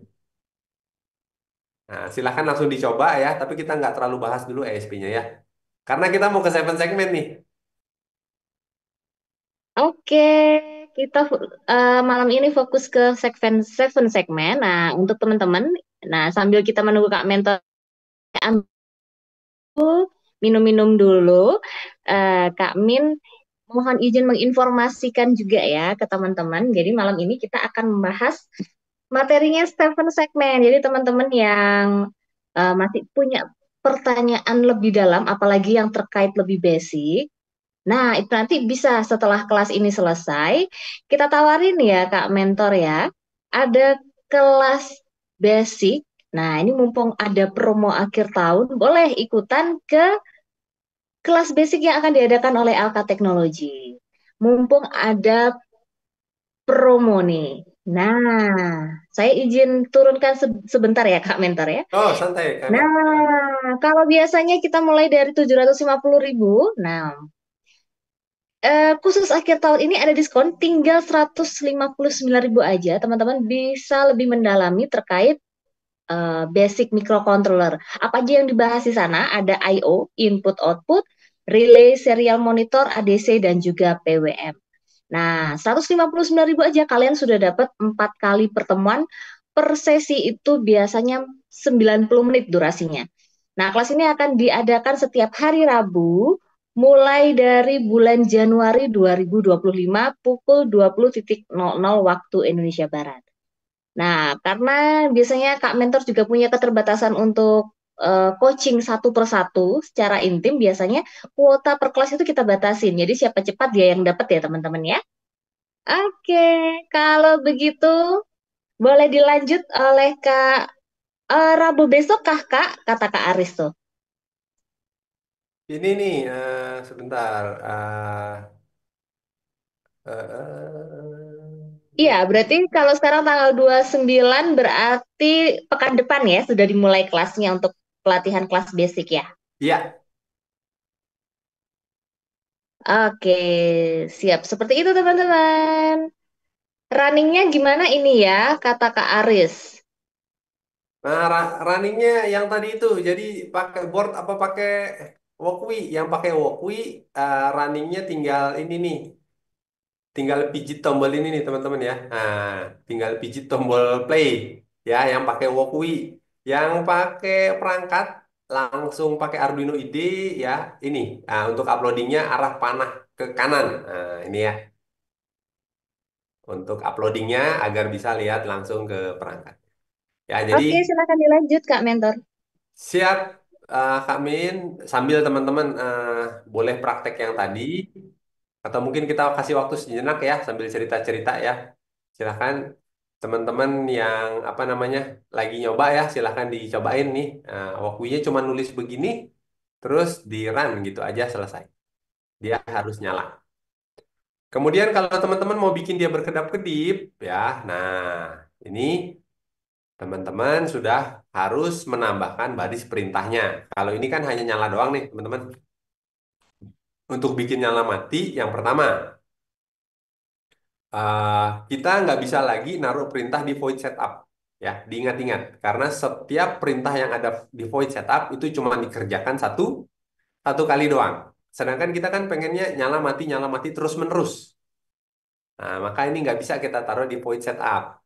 Nah, silahkan langsung dicoba ya, tapi kita nggak terlalu bahas dulu ESP-nya ya. Karena kita mau ke 7 segmen nih. Oke, kita malam ini fokus ke seven segmen. Nah, untuk teman-teman, nah sambil kita menunggu Kak Mentor minum-minum dulu, Kak Min mohon izin menginformasikan juga ya ke teman-teman. Jadi malam ini kita akan membahas materinya Stephen segmen. Jadi teman-teman yang masih punya pertanyaan lebih dalam, apalagi yang terkait lebih basic, nah itu nanti bisa setelah kelas ini selesai, kita tawarin ya Kak Mentor ya, ada kelas basic. Nah ini mumpung ada promo akhir tahun, boleh ikutan ke kelas basic yang akan diadakan oleh Alka Teknologi. Mumpung ada promo nih. Nah, saya izin turunkan sebentar ya Kak Mentor ya. Oh, santai, Kak. Nah, kalau biasanya kita mulai dari 750.000, nah khusus akhir tahun ini ada diskon tinggal 159.000 aja. Teman-teman bisa lebih mendalami terkait basic microcontroller. Apa aja yang dibahas di sana? Ada I/O, input output, relay, serial monitor, ADC, dan juga PWM. Nah, 159.000 aja kalian sudah dapat 4 kali pertemuan. Per sesi itu biasanya 90 menit durasinya. Nah, kelas ini akan diadakan setiap hari Rabu mulai dari bulan Januari 2025 pukul 20.00 waktu Indonesia Barat. Nah, karena biasanya Kak Mentor juga punya keterbatasan untuk coaching satu persatu secara intim, biasanya kuota per kelas itu kita batasin. Jadi siapa cepat dia yang dapat ya teman-teman ya. Oke, kalau begitu boleh dilanjut oleh Kak Rabu besok kah Kak? Kata Kak Aris tuh. Ini nih, sebentar. Iya, berarti kalau sekarang tanggal 29 berarti pekan depan ya sudah dimulai kelasnya untuk pelatihan kelas basic ya. Iya, Oke, siap. Seperti itu teman-teman. Runningnya gimana ini ya, kata Kak Aris? nah runningnya yang tadi itu, jadi pakai board apa pakai Walkwi? Yang pakai Walkwi, runningnya tinggal ini nih, tinggal pijit tombol ini nih teman-teman ya. Nah, tinggal pijit tombol play ya, yang pakai Walkwi. Yang pakai perangkat langsung pakai Arduino IDE ya. Ini untuk uploadingnya arah panah ke kanan. Nah, ini ya untuk uploadingnya agar bisa lihat langsung ke perangkat. Ya, jadi Oke, silakan dilanjut Kak Mentor. siap, Kak Min, sambil teman-teman boleh praktek yang tadi, atau mungkin kita kasih waktu sejenak ya sambil cerita-cerita ya. Silahkan teman-teman yang apa namanya lagi nyoba ya, silahkan dicobain nih. Waktunya cuma nulis begini, terus di run gitu aja selesai. Dia harus nyala. Kemudian kalau teman-teman mau bikin dia berkedap-kedip ya, nah ini teman-teman sudah harus menambahkan baris perintahnya. Kalau ini kan hanya nyala doang nih, teman-teman. Untuk bikin nyala mati, yang pertama, eh, kita nggak bisa lagi naruh perintah di void setup. Ya, diingat-ingat. Karena setiap perintah yang ada di void setup itu cuma dikerjakan satu kali doang. Sedangkan kita kan pengennya nyala mati terus-menerus. Nah, maka ini nggak bisa kita taruh di void setup.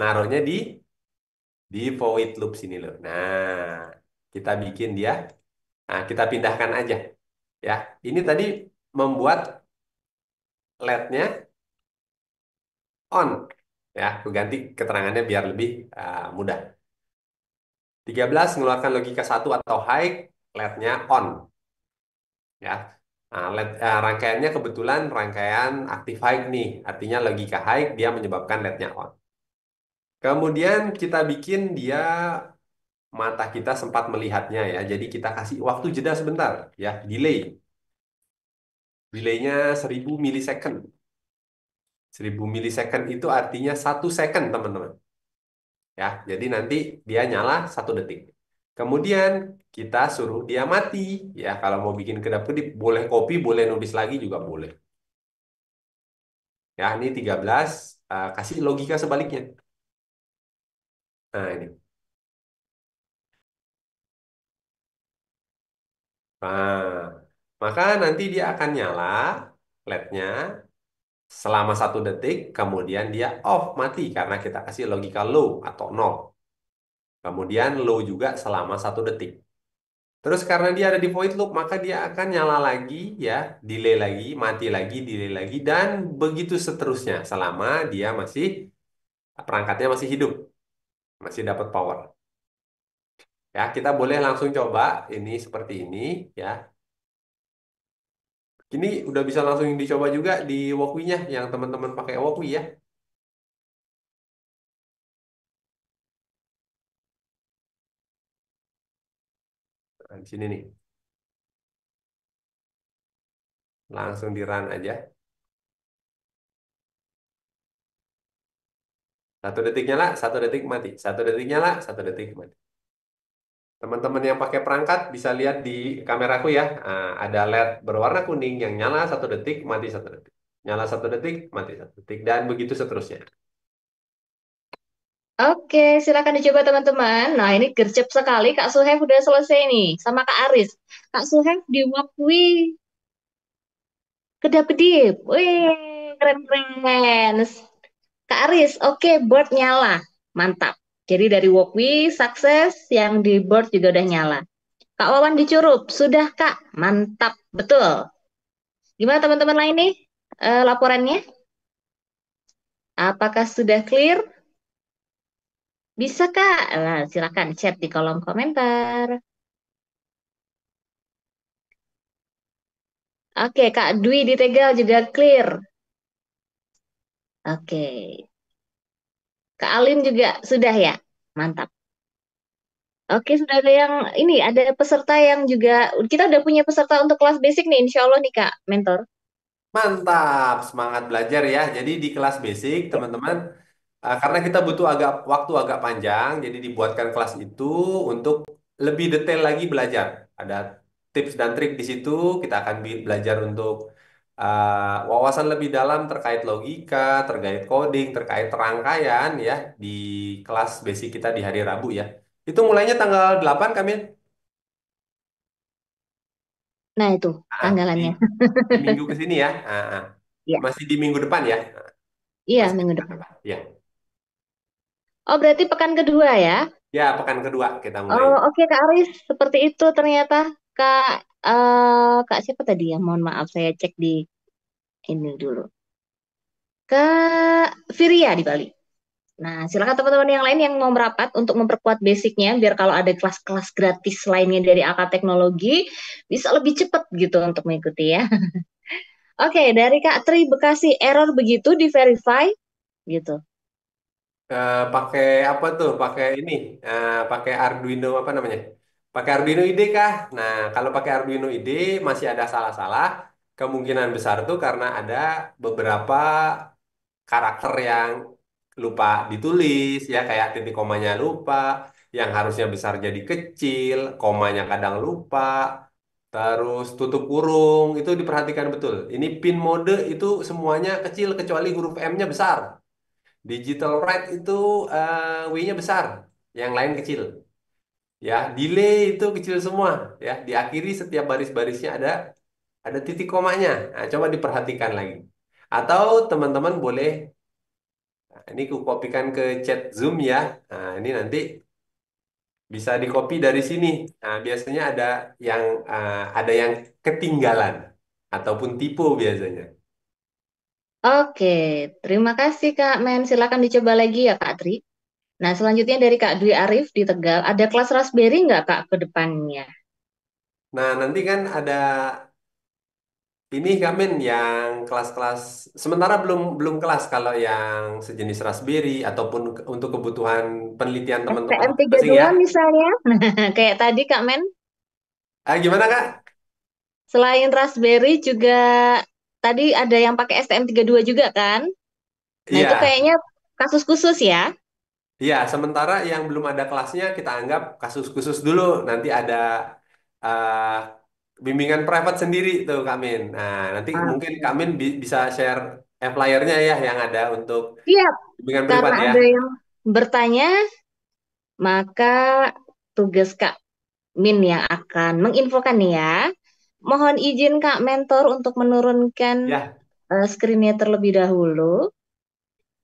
Naruhnya di void loop sini loh. Nah, kita bikin dia. Nah, kita pindahkan aja. Ya, ini tadi membuat LED-nya on. Ya, aku ganti keterangannya biar lebih mudah. 13 mengeluarkan logika satu atau high, LED-nya on. Ya, nah, LED, rangkaiannya kebetulan rangkaian active high nih. Artinya logika high dia menyebabkan LED-nya on. Kemudian kita bikin dia mata kita sempat melihatnya ya. Jadi kita kasih waktu jeda sebentar ya, delay. Delaynya 1000 milisecond. 1000 milisecond itu artinya 1 second, teman-teman. Ya, jadi nanti dia nyala 1 detik. Kemudian kita suruh dia mati. Ya, kalau mau bikin kedap-kedip, boleh copy, boleh nulis lagi juga boleh. Ya, ini 13, kasih logika sebaliknya. Nah, ini. Nah, maka nanti dia akan nyala LED-nya selama 1 detik, kemudian dia off, mati, karena kita kasih logika low atau nol. Kemudian low juga selama 1 detik. Terus karena dia ada di void loop, maka dia akan nyala lagi, ya, delay lagi, mati lagi, delay lagi, dan begitu seterusnya selama dia masih perangkatnya masih hidup, masih dapat power. Ya, kita boleh langsung coba ini seperti ini ya. Ini udah bisa langsung dicoba juga di Walkwie-nya yang teman-teman pakai Walkwie ya. Nah, di sini nih, langsung di run aja. 1 detik nyala, 1 detik mati. 1 detik nyala, 1 detik mati. Teman-teman yang pakai perangkat bisa lihat di kameraku ya. Nah, ada LED berwarna kuning yang nyala 1 detik, mati 1 detik. Nyala 1 detik, mati 1 detik. Dan begitu seterusnya. Oke, silakan dicoba teman-teman. Nah, ini gercep sekali. Kak Suhef udah selesai nih. Sama Kak Aris. Kak Suhef di Wakwi kedap-kedip. Wih, keren-keren. Kak Aris, oke, board nyala. Mantap. Jadi dari Wakwi, sukses. Yang di board juga udah nyala. Kak Wawan dicurup. Sudah, Kak. Mantap. Betul. Gimana teman-teman lain nih laporannya? Apakah sudah clear? Bisa, Kak? Nah, silakan chat di kolom komentar. Oke, Kak Dwi di Tegal juga clear. Oke. Kak Alin juga sudah ya? Mantap. Oke, sudah ada yang ini, ada peserta yang juga, kita udah punya peserta untuk kelas basic nih, insya Allah nih Kak, mentor. Mantap, semangat belajar ya. Jadi di kelas basic, Ya. teman-teman, karena kita butuh waktu agak panjang, jadi dibuatkan kelas itu untuk lebih detail lagi belajar. Ada tips dan trik di situ. Kita akan belajar untuk wawasan lebih dalam terkait logika, terkait coding, terkait rangkaian ya di kelas basic kita di hari Rabu ya. Itu mulainya tanggal 8 kami. Nah itu Ah, di, tanggalannya. di minggu ke sini ya. Iya, Masih di minggu depan ya. iya Masih di minggu pekan depan. depan. Ya. Oh berarti pekan kedua ya? Ya, pekan kedua kita mulai. Oh oke Kak Aris, seperti itu ternyata. Kak, Kak siapa tadi ya? Mohon maaf saya cek di ini dulu. Kak Firia di Bali. Nah, silakan teman-teman yang lain yang mau merapat untuk memperkuat basicnya, biar kalau ada kelas-kelas gratis lainnya dari AK Teknologi, bisa lebih cepat gitu untuk mengikuti ya. Oke, dari Kak Tri Bekasi, error begitu di verify gitu. Pakai apa tuh? Pakai ini, pakai Arduino apa namanya? Pakai Arduino IDE kah? Nah, kalau pakai Arduino IDE masih ada salah-salah. Kemungkinan besar tuh karena ada beberapa karakter yang lupa ditulis, ya kayak titik komanya lupa, yang harusnya besar jadi kecil, komanya kadang lupa, terus tutup kurung itu diperhatikan betul. Ini pin mode itu semuanya kecil kecuali huruf M-nya besar. Digital write itu W-nya besar, yang lain kecil. Ya, delay itu kecil semua. Ya, diakhiri setiap baris-barisnya ada titik komanya. Nah, coba diperhatikan lagi. Atau teman-teman boleh, nah, ini aku kopikan ke chat Zoom ya. Nah, ini nanti bisa di copy dari sini. Nah, biasanya ada yang ketinggalan ataupun typo biasanya. Oke, terima kasih Kak Men. Silakan dicoba lagi ya Kak Tri. Nah, selanjutnya dari Kak Dwi Arif di Tegal, ada kelas Raspberry nggak Kak ke depannya? Nah, nanti kan ada ini Kamin yang kelas-kelas sementara belum belum kelas kalau yang sejenis Raspberry ataupun untuk kebutuhan penelitian teman-teman STM masing ya. 32 misalnya, kayak tadi Kak Men, Gimana Kak? selain Raspberry juga tadi ada yang pakai STM 2 juga kan? Nah, itu Iya, kayaknya kasus khusus ya. iya. Sementara yang belum ada kelasnya kita anggap kasus khusus dulu. Nanti ada uh, bimbingan private sendiri tuh Kamin. Nah, nanti mungkin Oke. Kamin bisa share flyer-nya ya yang ada untuk Siap, bimbingan privat karena ya. ada yang bertanya, maka tugas Kak Min yang akan menginfokan nih ya. Mohon izin Kak Mentor untuk menurunkan Ya, screen-nya terlebih dahulu.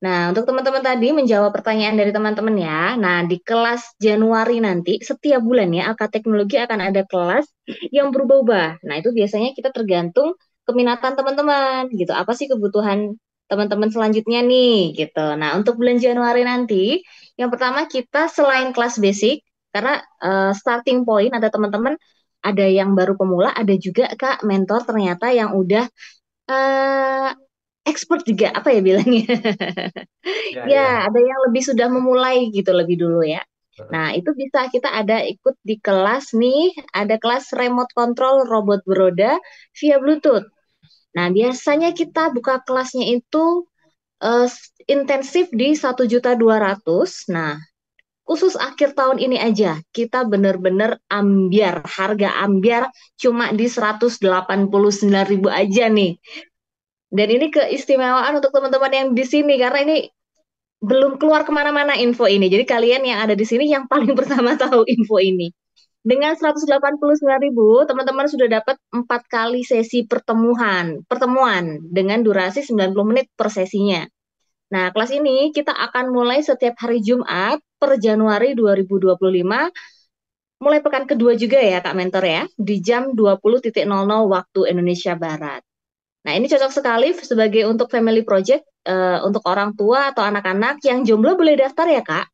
Nah, untuk teman-teman tadi menjawab pertanyaan dari teman-teman ya. Nah, di kelas Januari nanti, setiap bulan ya, AK Teknologi akan ada kelas yang berubah-ubah. Nah, itu biasanya kita tergantung keminatan teman-teman gitu. Apa sih kebutuhan teman-teman selanjutnya nih gitu. Nah, untuk bulan Januari nanti, yang pertama kita selain kelas basic, Karena starting point ada teman-teman, ada yang baru pemula, ada juga Kak mentor ternyata yang udah eh expert juga apa ya bilangnya. Ya, Ya, ya. ada yang lebih sudah memulai gitu lebih dulu ya. Nah, itu bisa kita ada ikut di kelas nih, ada kelas remote control robot beroda via Bluetooth. Nah, biasanya kita buka kelasnya itu intensif di 1.200.000. Nah, khusus akhir tahun ini aja, kita bener-bener ambiar, harga ambiar cuma di 189.000 aja nih. Dan ini keistimewaan untuk teman-teman yang di sini, karena ini belum keluar kemana-mana info ini. Jadi kalian yang ada di sini yang paling pertama tahu info ini. Dengan 189.000, teman-teman sudah dapat 4 kali sesi pertemuan dengan durasi 90 menit per sesinya. Nah, kelas ini kita akan mulai setiap hari Jumat per Januari 2025, mulai pekan kedua juga ya Kak Mentor ya, di jam 20.00 waktu Indonesia Barat. Nah, ini cocok sekali sebagai untuk family project, untuk orang tua atau anak-anak yang jomblo boleh daftar ya Kak?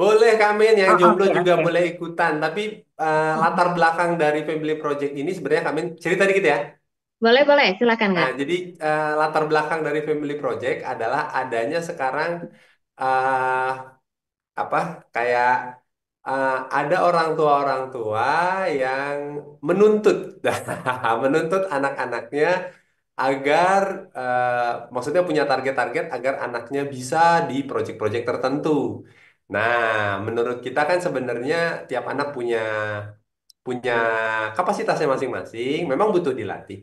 Boleh kami yang Oh, jomblo oke, juga oke. boleh ikutan, tapi latar belakang dari Family Project ini sebenarnya kami cerita dikit ya. Boleh, boleh, silakan Nah, Kak. jadi latar belakang dari Family Project adalah adanya sekarang eh, apa kayak ada orang tua yang menuntut menuntut anak-anaknya agar maksudnya punya target-target agar anaknya bisa di project-project tertentu. Nah, menurut kita kan sebenarnya tiap anak punya punya kapasitasnya masing-masing, memang butuh dilatih.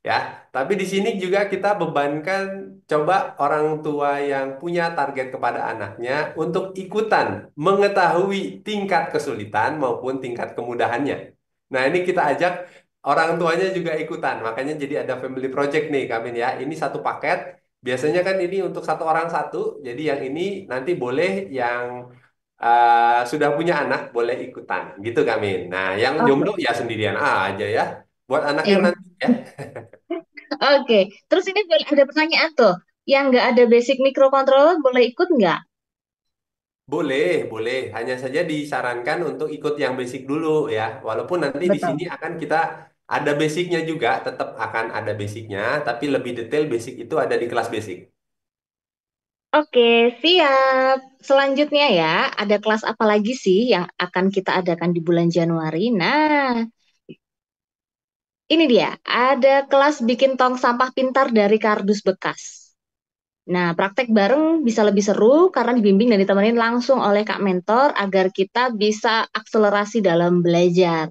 Ya, tapi di sini juga kita bebankan coba orang tua yang punya target kepada anaknya untuk ikutan mengetahui tingkat kesulitan maupun tingkat kemudahannya. Nah, ini kita ajak orang tuanya juga ikutan. Makanya jadi ada family project nih, Kamin ya. Ini satu paket. Biasanya kan ini untuk satu orang satu. Jadi yang ini nanti boleh yang sudah punya anak boleh ikutan gitu Kamin. Nah, yang Oke, jomblo ya sendirian aja ya. Buat anaknya iya. nanti ya. Oke, terus ini ada pertanyaan tuh. Yang nggak ada basic microcontroller boleh ikut nggak? Boleh, boleh. Hanya saja disarankan untuk ikut yang basic dulu ya. Walaupun nanti di sini Betul. akan kita ada basicnya juga, tetap akan ada basicnya, tapi lebih detail basic itu ada di kelas basic. Oke, siap. Selanjutnya ya, ada kelas apa lagi sih yang akan kita adakan di bulan Januari? Nah, ini dia. Ada kelas bikin tong sampah pintar dari kardus bekas. Nah, praktek bareng bisa lebih seru karena dibimbing dan ditemenin langsung oleh Kak Mentor agar kita bisa akselerasi dalam belajar.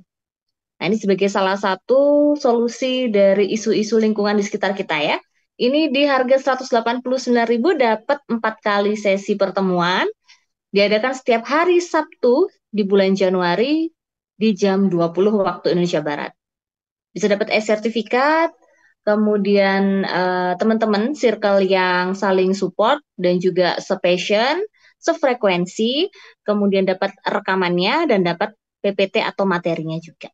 Nah, ini sebagai salah satu solusi dari isu-isu lingkungan di sekitar kita ya. Ini di harga 189.000 dapat 4 kali sesi pertemuan. Diadakan setiap hari Sabtu di bulan Januari di jam 20 waktu Indonesia Barat. Bisa dapat e-sertifikat, kemudian teman-teman circle yang saling support dan juga sepassion, sefrekuensi, kemudian dapat rekamannya dan dapat PPT atau materinya juga.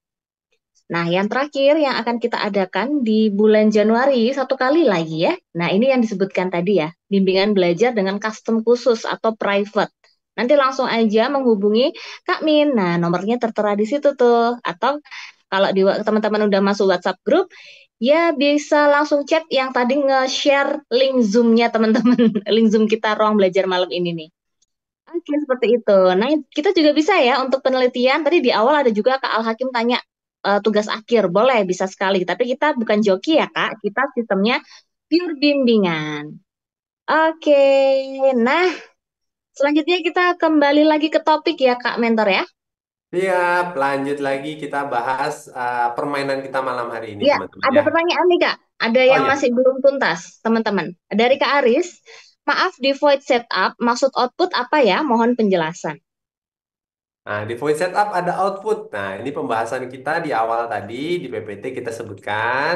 Nah, yang terakhir yang akan kita adakan di bulan Januari satu kali lagi ya. Nah, ini yang disebutkan tadi ya, bimbingan belajar dengan custom khusus atau private. Nanti langsung aja menghubungi Kak Min. Nah, nomornya tertera di situ tuh. Atau kalau di teman-teman udah masuk WhatsApp grup, ya bisa langsung chat yang tadi nge-share link Zoom-nya teman-teman. Link Zoom kita ruang belajar malam ini nih. Oke, seperti itu. Nah, kita juga bisa ya untuk penelitian. Tadi di awal ada juga Kak Al Hakim tanya tugas akhir. Boleh, bisa sekali. Tapi kita bukan joki ya, Kak. Kita sistemnya pure bimbingan. Oke, nah selanjutnya kita kembali lagi ke topik ya, Kak Mentor ya. Siap, lanjut lagi kita bahas permainan kita malam hari ini, Ya, teman-teman ada ya. pertanyaan nih, Kak. Ada Oh yang ya, masih belum tuntas, teman-teman. Dari Kak Aris, maaf di void setup, maksud output apa ya? Mohon penjelasan. nah di voice setup ada output. Nah, ini pembahasan kita di awal tadi di PPT kita sebutkan.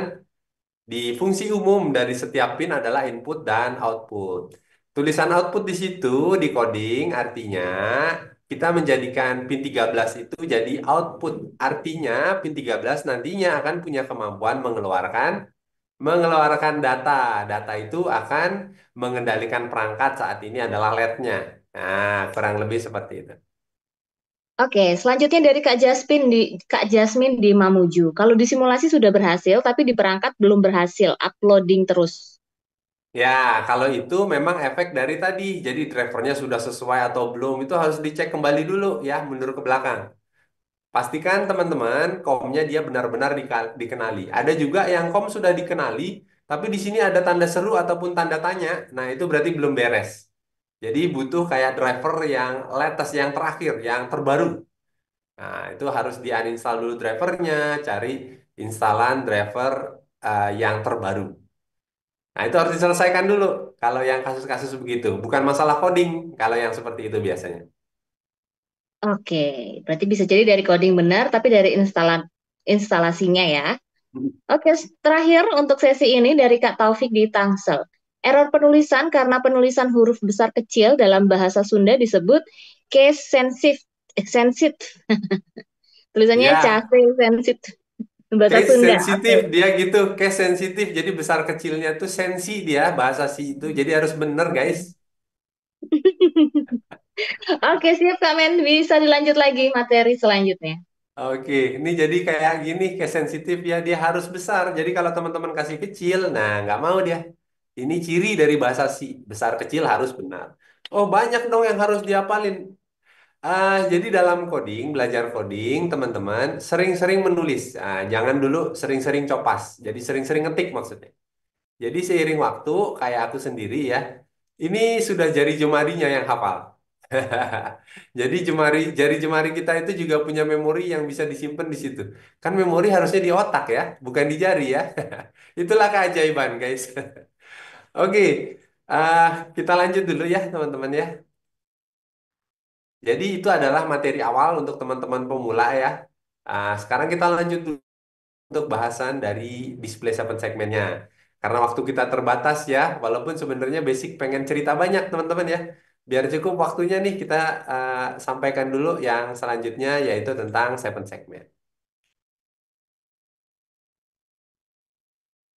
Di fungsi umum dari setiap pin adalah input dan output. Tulisan output di situ di coding artinya kita menjadikan pin 13 itu jadi output. Artinya pin 13 nantinya akan punya kemampuan mengeluarkan data. Data itu akan mengendalikan perangkat saat ini adalah LED-nya. Nah, kurang lebih seperti itu. Oke, selanjutnya dari Kak Jasmine di Mamuju. Kalau di simulasi sudah berhasil, tapi di perangkat belum berhasil. Uploading terus. Ya, kalau itu memang efek dari tadi. Jadi drivernya sudah sesuai atau belum itu harus dicek kembali dulu ya, mundur ke belakang. Pastikan teman-teman komnya dia benar-benar dikenali. Ada juga yang kom sudah dikenali, tapi di sini ada tanda seru ataupun tanda tanya. Nah, itu berarti belum beres. Jadi butuh kayak driver yang latest, yang terakhir, yang terbaru. Nah, itu harus di-uninstall dulu drivernya, cari instalan driver yang terbaru. Nah, itu harus diselesaikan dulu kalau yang kasus-kasus begitu. Bukan masalah coding kalau yang seperti itu biasanya. Oke, berarti bisa jadi dari coding benar, tapi dari instalasinya ya. Oke, terakhir untuk sesi ini dari Kak Taufik di Tangsel. Error penulisan karena penulisan huruf besar kecil dalam bahasa Sunda disebut case sensitive. Sensitive. Tulisannya Ya, case sensitive. Bahasa case Sunda. sensitif Oke. dia gitu, case sensitif. Jadi besar kecilnya tuh sensi dia bahasa si itu. Jadi harus bener guys. Oke, siap Kak Men. Bisa dilanjut lagi materi selanjutnya. Oke, ini jadi kayak gini, case sensitif ya dia harus besar. Jadi kalau teman-teman kasih kecil, nah nggak mau dia. Ini ciri dari bahasa si besar kecil harus benar. Oh banyak dong yang harus diapalin. Jadi dalam coding, belajar coding, teman-teman sering-sering menulis. Jangan dulu sering-sering copas. Jadi sering-sering ngetik maksudnya. Jadi seiring waktu, kayak aku sendiri ya, ini sudah jari jemarinya yang hafal. Jadi jari jemari kita itu juga punya memori yang bisa disimpan di situ. Kan memori harusnya di otak ya, bukan di jari ya. Itulah keajaiban, guys. Oke, ah, kita lanjut dulu ya, teman-teman ya. Jadi itu adalah materi awal untuk teman-teman pemula ya. Sekarang kita lanjut dulu untuk bahasan dari display seven segmennya. Karena waktu kita terbatas ya, walaupun sebenarnya basic pengen cerita banyak teman-teman ya. Biar cukup waktunya nih kita sampaikan dulu yang selanjutnya yaitu tentang seven segment.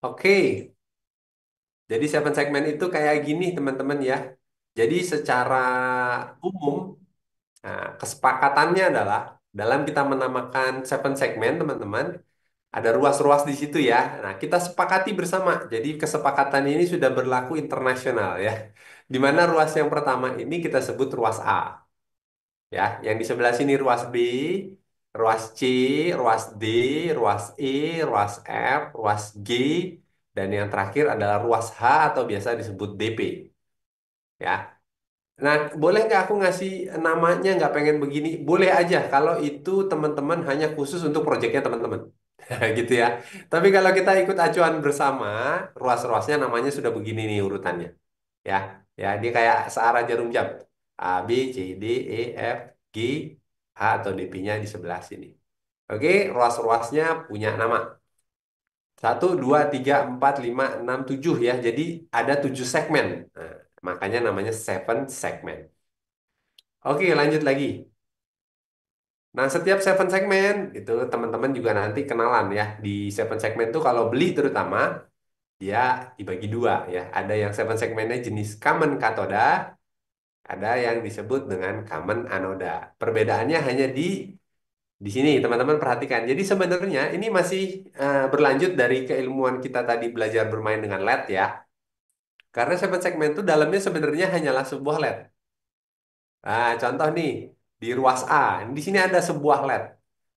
Oke, jadi seven segment itu kayak gini teman-teman ya. Jadi secara umum, kesepakatannya adalah dalam kita menamakan seven segment teman-teman, ada ruas-ruas di situ ya. Nah, kita sepakati bersama. Jadi kesepakatan ini sudah berlaku internasional ya. Di mana ruas yang pertama ini kita sebut ruas A ya. Yang di sebelah sini ruas B, ruas C, ruas D, ruas E, ruas F, ruas G, dan yang terakhir adalah ruas H atau biasa disebut DP ya. Nah, boleh nggak aku ngasih namanya nggak pengen begini? Boleh aja kalau itu teman-teman hanya khusus untuk proyeknya teman-teman. Gitu ya. Tapi kalau kita ikut acuan bersama, ruas-ruasnya namanya sudah begini nih urutannya. Ya, ya dia kayak searah jarum jam. A, B, C, D, E, F, G, H atau DP-nya di sebelah sini. Oke, ruas-ruasnya punya nama. Satu, dua, tiga, empat, lima, enam, tujuh ya. Jadi ada tujuh segmen. Nah, makanya namanya seven segment. Oke, lanjut lagi. Nah, setiap seven segmen itu teman-teman juga nanti kenalan ya. Di seven segmen itu kalau beli terutama dia dibagi dua ya. Ada yang seven segmennya jenis common katoda, ada yang disebut dengan common anoda. Perbedaannya hanya di sini teman-teman perhatikan. Jadi sebenarnya ini masih berlanjut dari keilmuan kita tadi belajar bermain dengan LED ya. Karena seven segmen itu dalamnya sebenarnya hanyalah sebuah LED. Nah, contoh nih di ruas A, di sini ada sebuah LED.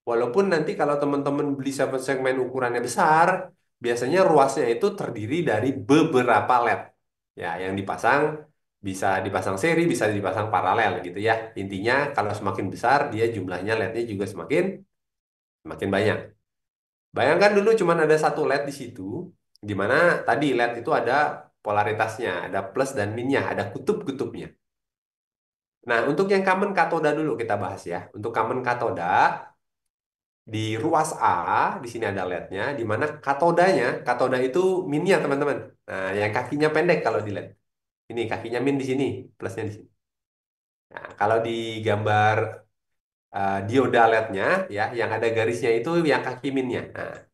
Walaupun nanti kalau teman-teman beli seven segmen ukurannya besar, biasanya ruasnya itu terdiri dari beberapa LED. Ya, yang dipasang bisa dipasang seri, bisa dipasang paralel gitu ya. Intinya kalau semakin besar, dia jumlahnya LED-nya juga semakin banyak. Bayangkan dulu cuma ada satu LED di situ, di mana tadi LED itu ada polaritasnya, ada plus dan minnya, ada kutub-kutubnya. Nah, untuk yang common katoda dulu kita bahas ya. Untuk common katoda, di ruas A, di sini ada LED-nya, di mana katoda itu minnya teman-teman. Nah, yang kakinya pendek kalau di LED. Ini kakinya min di sini, plusnya di sini. Nah, kalau di gambar dioda LED-nya, ya, yang ada garisnya itu yang kaki minnya. Nah,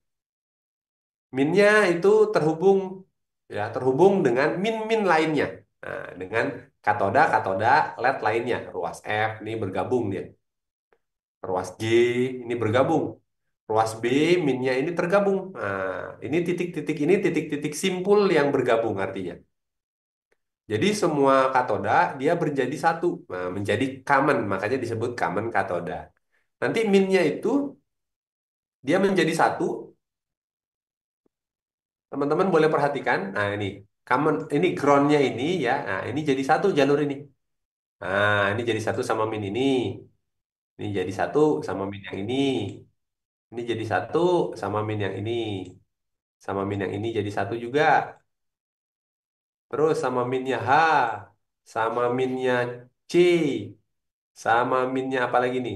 minnya itu terhubung dengan min-min lainnya. Nah, dengan katoda LED lainnya, ruas F, ini bergabung dia. Ruas G ini bergabung. Ruas B, minnya ini tergabung. Nah, ini titik-titik ini titik-titik simpul yang bergabung artinya. Jadi semua katoda dia menjadi satu, nah, menjadi common, makanya disebut common katoda. Nanti minnya itu dia menjadi satu, teman-teman boleh perhatikan. Nah ini common, ini groundnya ini ya, nah ini jadi satu jalur ini. Nah ini jadi satu sama min ini jadi satu sama min yang ini jadi satu sama min yang ini, sama min yang ini jadi satu juga. Terus sama minnya H, sama minnya C, sama minnya apa lagi nih?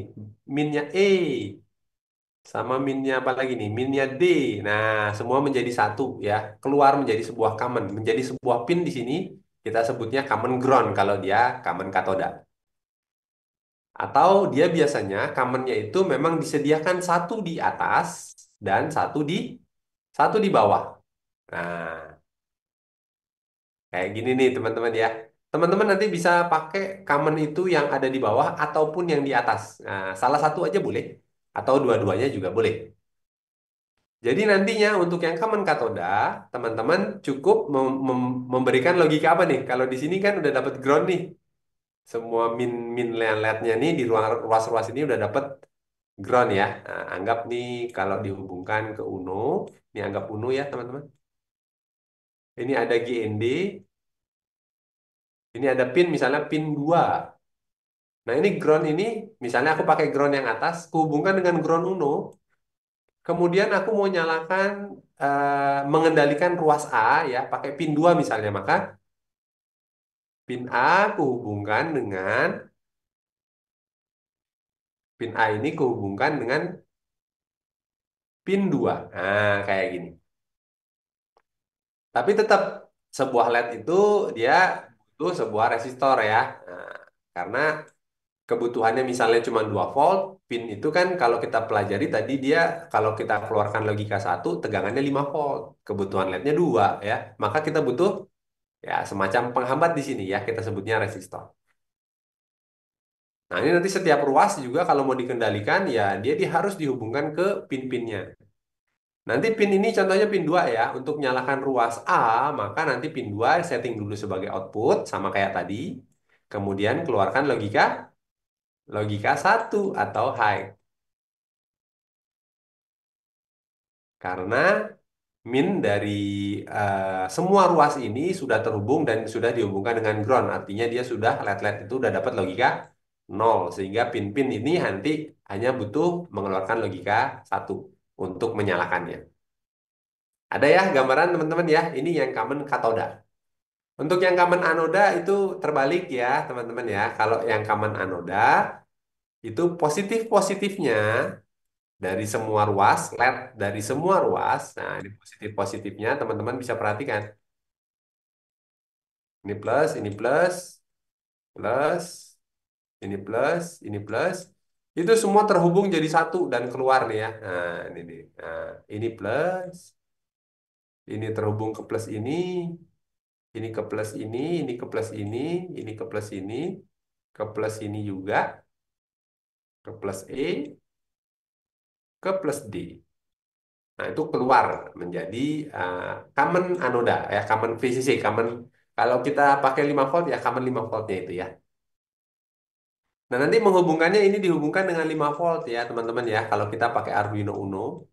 Minnya E, sama minnya apa lagi nih? Minnya D. Nah, semua menjadi satu ya. Keluar menjadi sebuah common, menjadi sebuah pin di sini kita sebutnya common ground kalau dia common katoda. Atau dia biasanya commonnya itu memang disediakan satu di atas dan satu di bawah. Nah, kayak gini nih teman-teman ya. Teman-teman nanti bisa pakai common itu yang ada di bawah ataupun yang di atas. Nah, salah satu aja boleh atau dua-duanya juga boleh. Jadi nantinya untuk yang common katoda, teman-teman cukup memberikan logika apa nih? Kalau di sini kan udah dapat ground nih. Semua min LED-nya nih di ruas-ruas ini udah dapat ground ya. Nah, anggap nih kalau dihubungkan ke Uno, ini anggap Uno ya teman-teman. Ini ada GND, ini ada pin misalnya pin 2. Nah, ini ground ini, misalnya aku pakai ground yang atas, kuhubungkan dengan ground Uno, kemudian aku mau nyalakan, mengendalikan ruas A ya, pakai pin 2 misalnya, maka pin A kuhubungkan dengan, pin A ini kuhubungkan dengan pin 2. Nah, kayak gini. Tapi tetap sebuah LED itu dia butuh sebuah resistor ya. Nah, karena kebutuhannya misalnya cuma 2 volt, pin itu kan kalau kita pelajari tadi dia kalau kita keluarkan logika satu tegangannya 5 volt, kebutuhan LED-nya 2 ya. Maka kita butuh ya semacam penghambat di sini ya, kita sebutnya resistor. Nah, ini nanti setiap ruas juga kalau mau dikendalikan ya dia harus dihubungkan ke pin-pinnya. Nanti pin ini contohnya pin 2 ya, untuk nyalakan ruas A, maka nanti pin 2 setting dulu sebagai output sama kayak tadi. Kemudian keluarkan logika satu atau high. Karena min dari semua ruas ini sudah terhubung dan sudah dihubungkan dengan ground. Artinya dia sudah LED-LED itu udah dapat logika nol. Sehingga pin-pin ini nanti hanya butuh mengeluarkan logika satu untuk menyalakannya. Ada ya gambaran teman-teman ya. Ini yang common katoda. Untuk yang common anoda itu terbalik ya teman-teman ya. Kalau yang common anoda itu positif-positifnya dari semua ruas, LED dari semua ruas. Nah, ini positif-positifnya teman-teman bisa perhatikan. Ini plus, ini plus, plus, ini plus, ini plus. Itu semua terhubung jadi satu dan keluar nih ya. Nah, ini nih. Nah, ini plus, ini terhubung ke plus ini ke plus ini ke plus ini ke plus ini, ke plus ini juga, ke plus E, ke plus D. Nah, itu keluar menjadi uh, common anoda ya, common VCC, common kalau kita pakai 5 volt ya common 5 voltnya itu ya. Nah, nanti menghubungkannya ini dihubungkan dengan 5 volt ya, teman-teman ya. Kalau kita pakai Arduino Uno.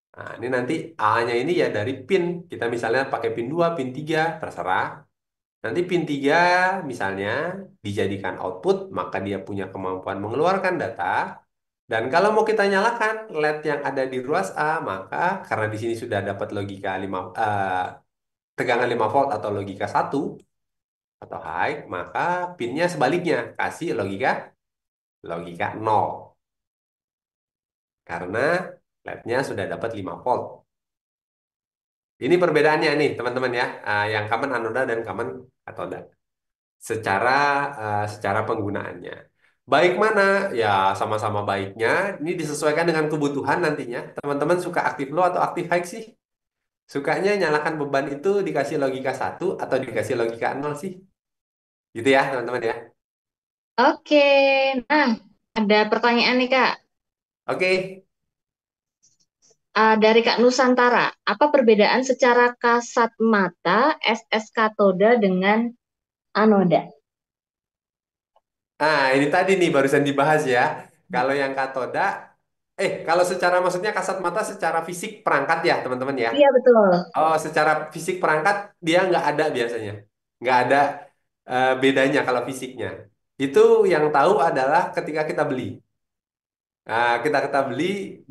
Nah, ini nanti A-nya ini ya dari pin. Kita misalnya pakai pin 2 pin 3 terserah. Nanti pin 3 misalnya dijadikan output, maka dia punya kemampuan mengeluarkan data. Dan kalau mau kita nyalakan LED yang ada di ruas A, maka karena di sini sudah dapat logika 5 tegangan 5 volt atau logika satu atau high, maka pinnya sebaliknya kasih logika nol karena LED-nya sudah dapat 5 volt. Ini perbedaannya nih, teman-teman ya, yang common anoda dan common katoda secara secara penggunaannya. Baik mana? Ya, sama-sama baiknya. Ini disesuaikan dengan kebutuhan nantinya. Teman-teman suka aktif low atau aktif high sih? Sukanya nyalakan beban itu dikasih logika satu atau dikasih logika nol sih? Gitu ya, teman-teman ya. Oke, nah Ada pertanyaan nih Kak. Oke. Dari Kak Nusantara. Apa perbedaan secara kasat mata SS katoda dengan anoda? Ah, ini tadi nih barusan dibahas ya. Kalau yang katoda, kalau secara maksudnya kasat mata secara fisik perangkat ya teman-teman ya. Iya betul. Oh, secara fisik perangkat dia nggak ada biasanya. Nggak ada bedanya kalau fisiknya. Itu yang tahu adalah ketika kita beli. Nah, kita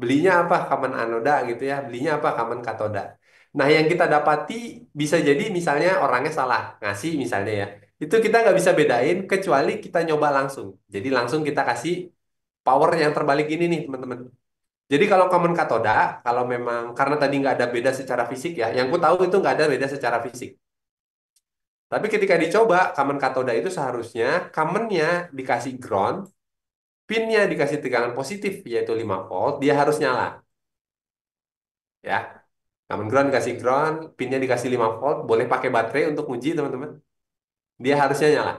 belinya apa? Kamen anoda gitu ya. Belinya apa? Kamen katoda. Nah, yang kita dapati bisa jadi misalnya orangnya salah ngasih misalnya ya. Itu kita nggak bisa bedain kecuali kita nyoba langsung. Jadi langsung kita kasih power yang terbalik ini nih teman-teman. Jadi kalau kamen katoda, kalau memang karena tadi nggak ada beda secara fisik ya, yang ku tahu itu nggak ada beda secara fisik. Tapi ketika dicoba, kamen katoda itu seharusnya kamennya dikasih ground, pinnya dikasih tegangan positif yaitu 5 volt, dia harus nyala ya. Kamen ground dikasih ground, pinnya dikasih 5 volt, boleh pakai baterai untuk uji teman-teman. Dia harusnya nyala.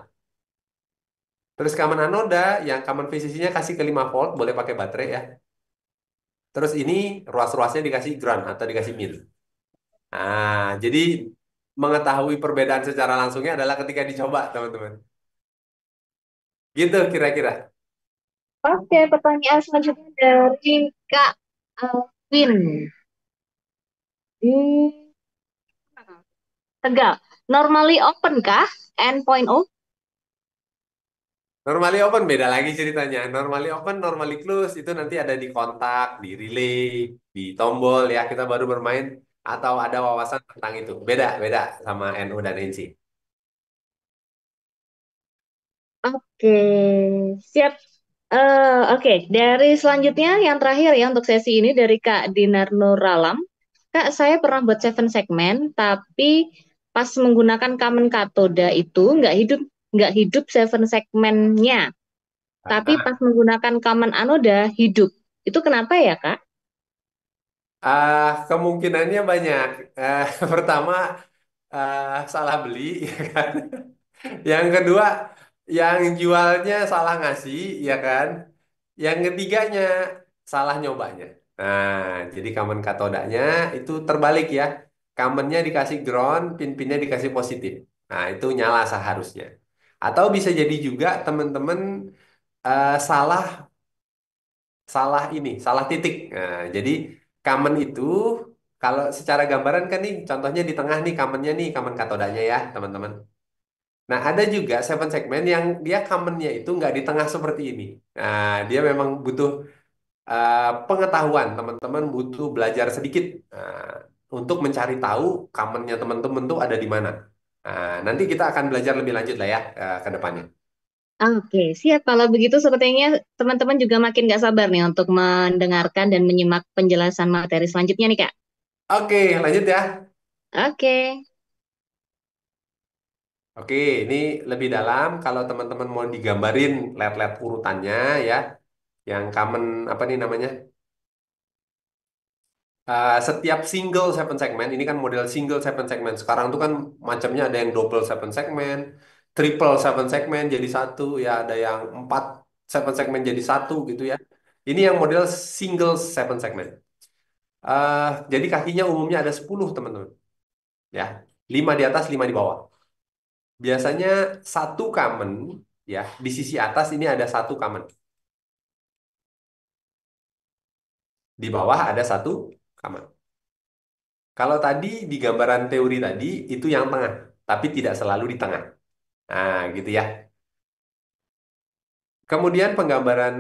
Terus kamen anoda yang kamen VCC-nya kasih ke 5 volt, boleh pakai baterai ya. Terus ini ruas-ruasnya dikasih ground atau dikasih min. Nah, jadi mengetahui perbedaan secara langsungnya adalah ketika dicoba, teman-teman. Gitu kira-kira. Oke, pertanyaan selanjutnya dari Kak Alvin. Hmm, Tegal. Normally open kah? N.O? Normally open beda lagi ceritanya. Normally open, normally close itu nanti ada di kontak, di relay, di tombol ya. Kita baru bermain atau ada wawasan tentang itu. Beda, beda sama NU dan NC. Oke, siap. Oke, dari selanjutnya yang terakhir ya untuk sesi ini dari Kak Dinar Nuralam. Kak, saya pernah buat seven segmen, tapi pas menggunakan kamen katoda itu nggak hidup seven segmennya, tapi pas menggunakan kamen anoda hidup. Itu kenapa ya, Kak? Kemungkinannya banyak. Eh, pertama, salah beli, ya kan? Yang kedua, yang jualnya salah ngasih, ya kan? Yang ketiganya, salah nyobanya. Nah, jadi kamen katodanya itu terbalik ya. Kamennya dikasih ground, pin-pinnya dikasih positif. Nah, itu nyala seharusnya. Atau bisa jadi juga teman-teman salah salah ini, salah titik. Nah, jadi kamen itu kalau secara gambaran kan nih, contohnya di tengah nih kamennya nih, kamen katodanya ya, teman-teman. Nah, ada juga seven segment yang dia kamennya itu nggak di tengah seperti ini. Nah, dia memang butuh pengetahuan, teman-teman butuh belajar sedikit untuk mencari tahu kamennya teman-teman tuh ada di mana. Nah, nanti kita akan belajar lebih lanjut lah ya ke depannya. Oke, siap. Kalau begitu sepertinya teman-teman juga makin nggak sabar nih untuk mendengarkan dan menyimak penjelasan materi selanjutnya nih, Kak. Oke, lanjut ya. Oke. Oke, ini lebih dalam. Kalau teman-teman mau digambarin LED-LED urutannya ya, yang common apa nih namanya? Setiap single seven segment, ini kan model single seven segment. Sekarang tuh kan macamnya ada yang double seven segment, triple seven segment jadi satu, ya ada yang empat seven segment jadi satu gitu ya. Ini yang model single seven segment. Jadi kakinya umumnya ada 10 teman-teman. Ya, 5 di atas, 5 di bawah. Biasanya satu kamen ya di sisi atas ini ada satu kamen. Di bawah ada satu kamen. Kalau tadi di gambaran teori tadi itu yang tengah, tapi tidak selalu di tengah. Nah, gitu ya. Kemudian penggambaran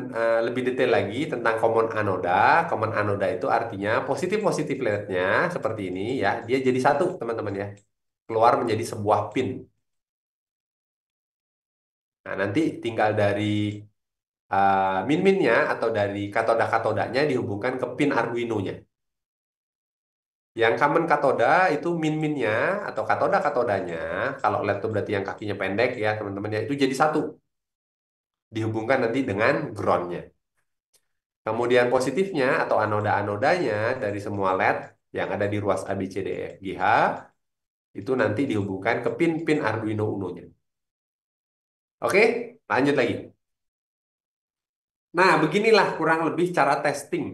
lebih detail lagi tentang common anoda. Common anoda itu artinya positif-positif LED-nya seperti ini ya. Dia jadi satu, teman-teman ya. Keluar menjadi sebuah pin. Nah, nanti tinggal dari min-minnya atau dari katoda-katodanya dihubungkan ke pin Arduino-nya. Yang common katoda itu min-minnya atau katoda-katodanya, kalau LED itu berarti yang kakinya pendek ya teman-teman ya, itu jadi satu. Dihubungkan nanti dengan ground-nya. Kemudian positifnya atau anoda-anodanya dari semua LED yang ada di ruas A, B, C, D, E, F, G, H, itu nanti dihubungkan ke pin-pin Arduino Uno-nya. Oke, lanjut lagi. Nah, beginilah kurang lebih cara testing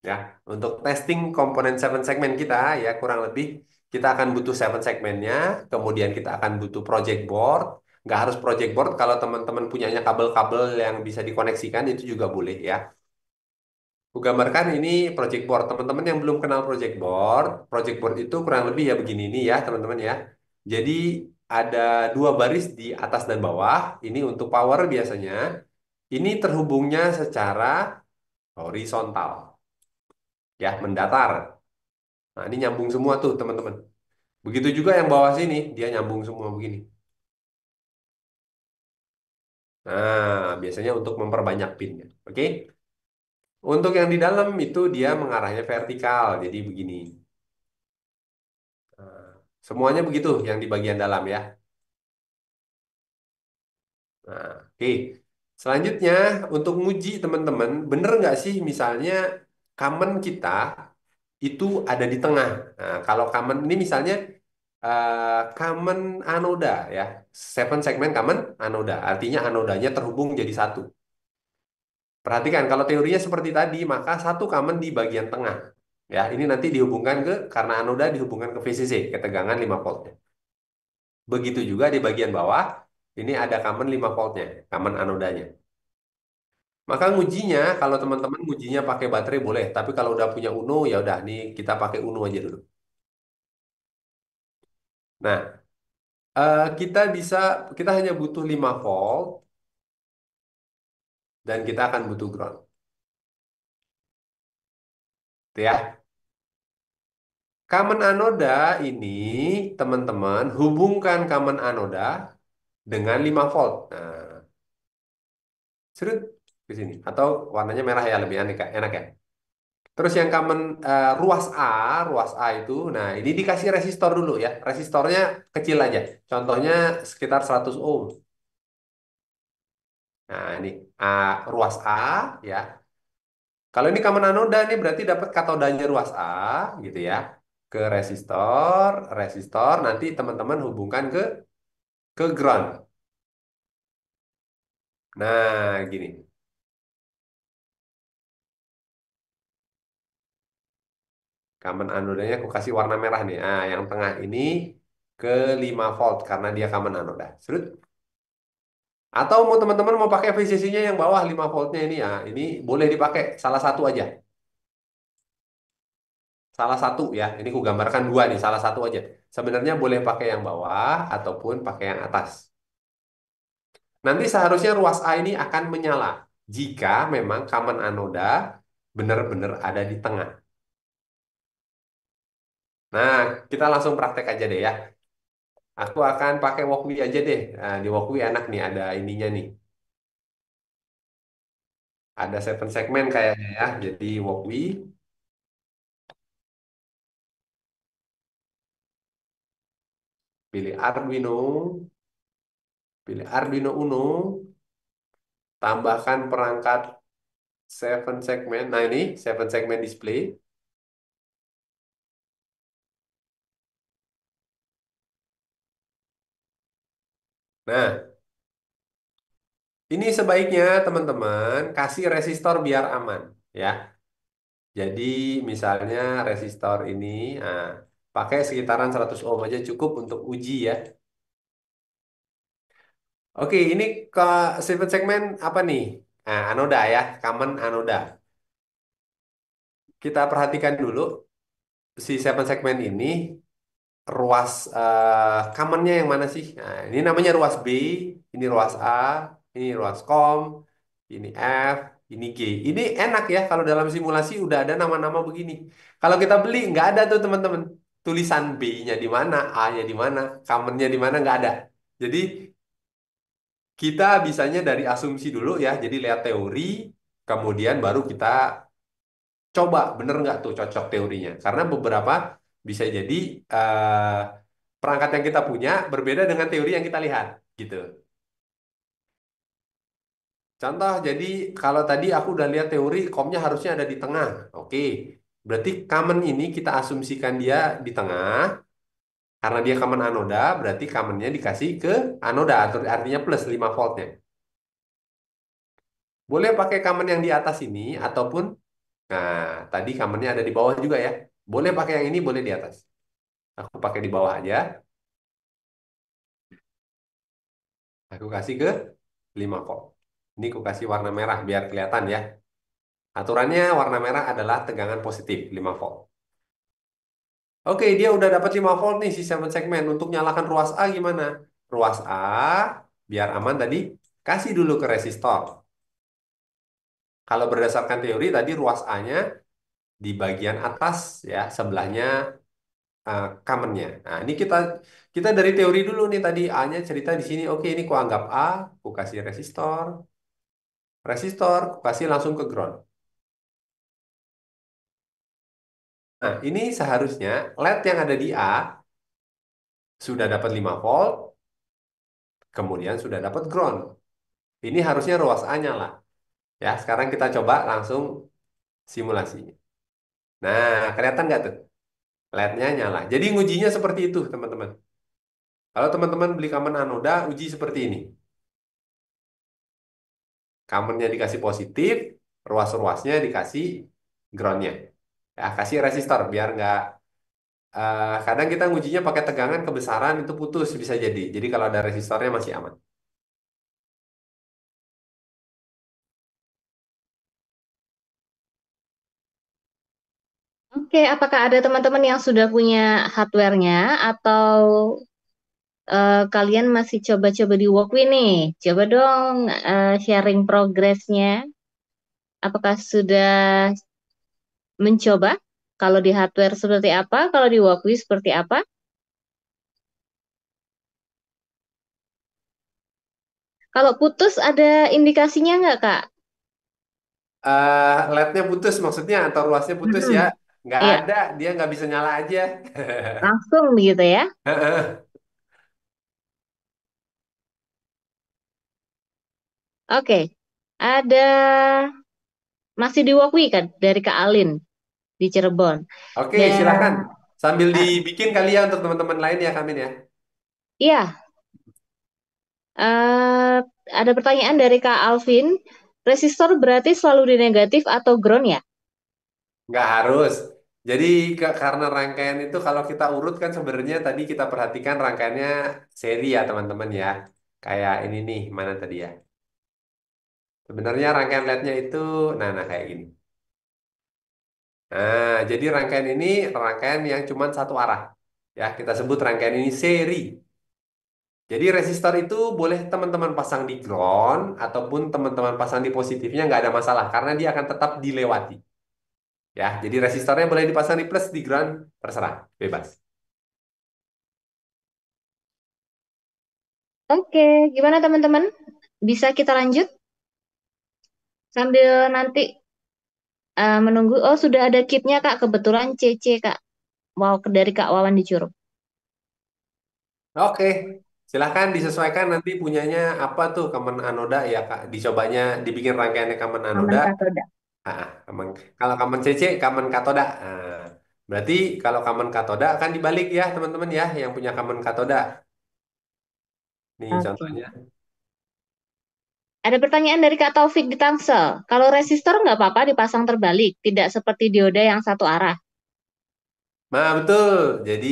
ya. Untuk testing komponen seven segment kita ya kurang lebih kita akan butuh seven segmentnya, kemudian kita akan butuh project board. Nggak harus project board kalau teman-teman punyanya kabel-kabel yang bisa dikoneksikan itu juga boleh ya. Aku gambarkan ini project board. Teman-teman yang belum kenal project board itu kurang lebih ya begini nih ya teman-teman ya. Jadi ada dua baris di atas dan bawah. Ini untuk power biasanya. Ini terhubungnya secara horizontal ya, mendatar. Nah, ini nyambung semua tuh teman-teman. Begitu juga yang bawah sini, dia nyambung semua begini. Nah, biasanya untuk memperbanyak pinnya. Oke. Untuk yang di dalam itu dia mengarahnya vertikal, jadi begini. Nah, semuanya begitu yang di bagian dalam ya. Nah, oke. Selanjutnya untuk nguji teman-teman, bener nggak sih misalnya common kita itu ada di tengah. Nah, kalau common ini misalnya common anoda ya, seven segment common anoda, artinya anodanya terhubung jadi satu. Perhatikan kalau teorinya seperti tadi, maka satu common di bagian tengah. Ya, ini nanti dihubungkan karena anoda dihubungkan ke VCC, ketegangan 5 voltnya. Begitu juga di bagian bawah, ini ada common 5 voltnya, common anodanya. Maka ngujinya, kalau teman-teman ngujinya pakai baterai boleh, tapi kalau udah punya Uno, ya udah, nih kita pakai Uno aja dulu. Nah, kita bisa, kita hanya butuh 5 volt dan kita akan butuh ground. Gitu ya. Common anoda ini, teman-teman, hubungkan common anoda dengan 5 volt. Nah, serut ke sini. Atau warnanya merah ya, lebih enak, enak ya. Terus yang common ruas A itu, nah ini dikasih resistor dulu ya. Resistornya kecil aja. Contohnya sekitar 100 ohm. Nah, ini ruas A ya. Kalau ini common anoda ini berarti dapat katodanya ruas A gitu ya. Ke resistor, resistor nanti teman-teman hubungkan ke ground. Nah, gini. Common anodanya aku kasih warna merah nih. Ah, yang tengah ini ke 5 volt karena dia common anoda. Serut. Atau mau teman-teman mau pakai VCC-nya yang bawah 5 voltnya ini ya. Ini boleh dipakai salah satu aja. Salah satu ya. Ini aku gambarkan dua nih, salah satu aja. Sebenarnya boleh pakai yang bawah ataupun pakai yang atas. Nanti seharusnya ruas A ini akan menyala jika memang common anoda benar-benar ada di tengah. Nah, kita langsung praktek aja deh ya. Aku akan pakai Walkme aja deh. Nah, di Walkme enak nih, ada ininya nih. Ada seven segmen kayaknya ya. Jadi Walkme, pilih Arduino, pilih Arduino Uno, tambahkan perangkat seven segmen. Nah ini seven segmen display. Nah, ini sebaiknya teman-teman kasih resistor biar aman ya. Jadi misalnya resistor ini ah, pakai sekitaran 100 ohm aja cukup untuk uji ya. Oke, ini ke seven segmen apa nih? Nah, anoda ya, common anoda. Kita perhatikan dulu si seven segmen ini ruas commonnya yang mana sih? Nah, ini namanya ruas B, ini ruas A, ini ruas COM, ini F, ini G. Ini enak ya kalau dalam simulasi udah ada nama-nama begini. Kalau kita beli nggak ada tuh teman-teman. Tulisan B-nya di mana, A-nya di mana, commonnya di mana nggak ada. Jadi kita bisanya dari asumsi dulu ya. Jadi lihat teori, kemudian baru kita coba bener nggak tuh cocok teorinya. Karena beberapa bisa jadi perangkat yang kita punya berbeda dengan teori yang kita lihat gitu. Contoh, jadi kalau tadi aku udah lihat teori komnya harusnya ada di tengah. Oke, berarti common ini kita asumsikan dia di tengah. Karena dia common anoda, berarti commonnya dikasih ke anoda, artinya plus 5 voltnya. Boleh pakai common yang di atas ini ataupun nah tadi commonnya ada di bawah juga ya. Boleh pakai yang ini, boleh di atas. Aku pakai di bawah aja. Aku kasih ke 5 volt. Ini aku kasih warna merah biar kelihatan ya. Aturannya warna merah adalah tegangan positif 5 volt. Oke, dia udah dapat 5 volt nih si 7 segmen. Untuk nyalakan ruas A gimana? Ruas A, biar aman tadi, kasih dulu ke resistor. Kalau berdasarkan teori tadi ruas A-nya di bagian atas ya, sebelahnya common-nya. Nah, ini kita kita dari teori dulu nih tadi A-nya cerita di sini. Oke, ini ku anggap A, ku kasih resistor. Resistor, ku kasih langsung ke ground. Nah, ini seharusnya LED yang ada di A sudah dapat 5 volt, kemudian sudah dapat ground. Ini harusnya ruas A-nya lah. Ya, sekarang kita coba langsung simulasinya. Nah, kelihatan nggak tuh? LED-nya nyala. Jadi ngujinya seperti itu, teman-teman. Kalau teman-teman beli kamen anoda, uji seperti ini. Kamennya dikasih positif, ruas-ruasnya dikasih groundnya. Ya, kasih resistor biar nggak. Kadang kita ngujinya pakai tegangan kebesaran itu putus bisa jadi. Jadi kalau ada resistornya masih aman. Oke, apakah ada teman-teman yang sudah punya hardware-nya atau kalian masih coba-coba di Walkme nih? Coba dong sharing progress-nya. Apakah sudah mencoba? Kalau di hardware seperti apa? Kalau di Walkme seperti apa? Kalau putus ada indikasinya nggak, Kak? LED-nya putus maksudnya atau ruasnya putus ya? Mm-mm. Nggak Iya, ada, dia nggak bisa nyala aja. langsung begitu ya. Oke, ada masih di Walkme kan dari Kak Alin di Cirebon. Oke, silakan. Dan Sambil eh, dibikin kali ya untuk teman-teman lain ya, Kamin ya. iya, eh, ada pertanyaan dari Kak Alvin. Resistor berarti selalu di negatif atau ground ya? Nggak harus. Jadi karena rangkaian itu kalau kita urut kan sebenarnya tadi kita perhatikan rangkaiannya seri ya teman-teman ya. Kayak ini nih, mana tadi ya? Sebenarnya rangkaian LED-nya itu, nah kayak gini. Nah, jadi rangkaian ini rangkaian yang cuma satu arah. Ya, kita sebut rangkaian ini seri. Jadi resistor itu boleh teman-teman pasang di ground ataupun teman-teman pasang di positifnya nggak ada masalah karena dia akan tetap dilewati. Ya, jadi resistornya boleh dipasang di plus di ground terserah, bebas. Oke, gimana teman-teman? Bisa kita lanjut sambil nanti menunggu. Oh, sudah ada kitnya Kak. Kebetulan CC Kak. Wow, dari Kak Wawan di Curug. Oke, silahkan disesuaikan nanti punyanya apa tuh Kamen Anoda ya Kak. Dicobanya dibikin rangkaiannya Kamen Anoda. Aman Katoda. Kalau Kamen CC, Kamen Katoda. Berarti kalau Kamen Katoda akan dibalik ya teman-teman ya yang punya Kamen Katoda. Nih Oke. contohnya. Ada pertanyaan dari Kak Taufik di Tangsel. Kalau resistor nggak apa-apa dipasang terbalik, tidak seperti dioda yang satu arah. Nah betul. Jadi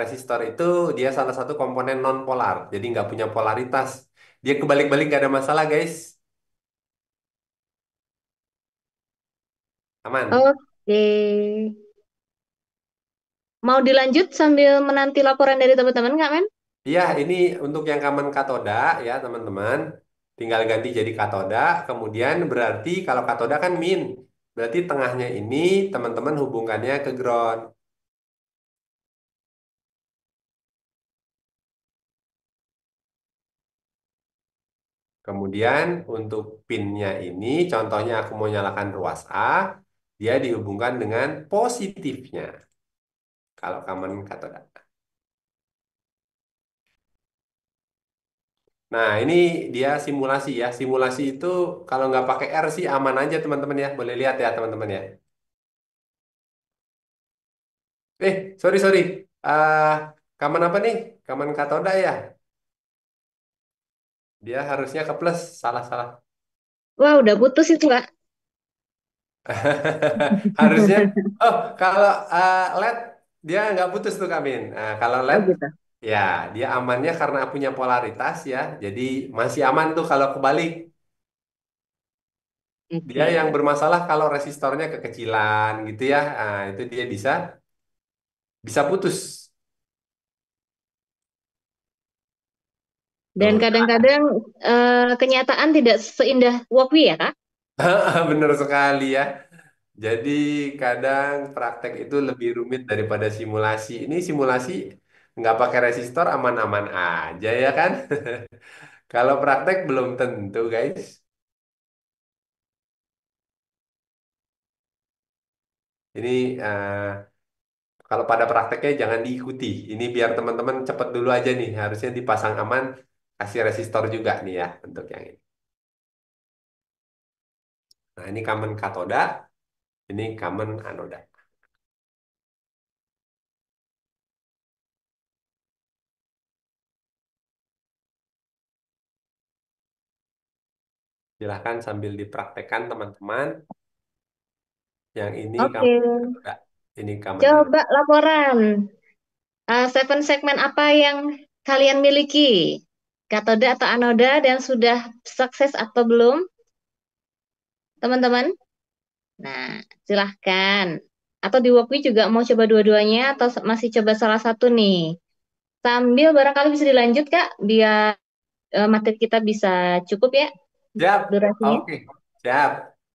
resistor itu dia salah satu komponen non polar. Jadi nggak punya polaritas. Dia kebalik-balik nggak ada masalah guys. Aman. Oke. Mau dilanjut sambil menanti laporan dari teman-teman nggak, Men? Iya, ini untuk yang kamen katoda ya teman-teman. Tinggal ganti jadi katoda. Kemudian berarti kalau katoda kan min. Berarti tengahnya ini teman-teman hubungkannya ke ground. Kemudian untuk pinnya ini, contohnya aku mau nyalakan ruas A, dia dihubungkan dengan positifnya. Kalau kamen katoda. Nah, ini dia simulasi ya. Simulasi itu kalau nggak pakai R sih aman aja teman-teman ya. Boleh lihat ya teman-teman ya. Sorry. Ah, kamen apa nih? Kamen katoda ya. Dia harusnya ke plus. Salah. Wah, udah putus itu, Kak. Harusnya, oh kalau LED dia nggak putus tuh Kak Min. Nah, kalau Oh LED gitu. ya dia amannya karena punya polaritas ya, jadi masih aman tuh kalau kebalik. Dia yang Oke. bermasalah kalau resistornya kekecilan gitu ya, nah, itu dia bisa putus. Dan Tuh. kadang-kadang kenyataan tidak seindah Walkwie ya, Kak? Bener sekali ya. Jadi kadang praktek itu lebih rumit daripada simulasi. Ini simulasi nggak pakai resistor aman-aman aja ya kan? Kalau praktek belum tentu guys. Ini kalau pada prakteknya jangan diikuti. Ini biar teman-teman cepet dulu aja nih. Harusnya dipasang aman, kasih resistor juga nih ya untuk yang ini. Nah ini common katoda, ini common anoda. Silahkan sambil dipraktekkan teman-teman. Yang ini Oke. common katoda, ini common anoda. Coba laporan. Seven segmen apa yang kalian miliki? Katoda atau anoda dan sudah sukses atau belum, teman-teman? Nah, silahkan. Atau di Walkwie juga mau coba dua-duanya atau masih coba salah satu nih? Sambil barangkali bisa dilanjut, Kak, biar materi kita bisa cukup ya Siap, durasinya. oke, siap.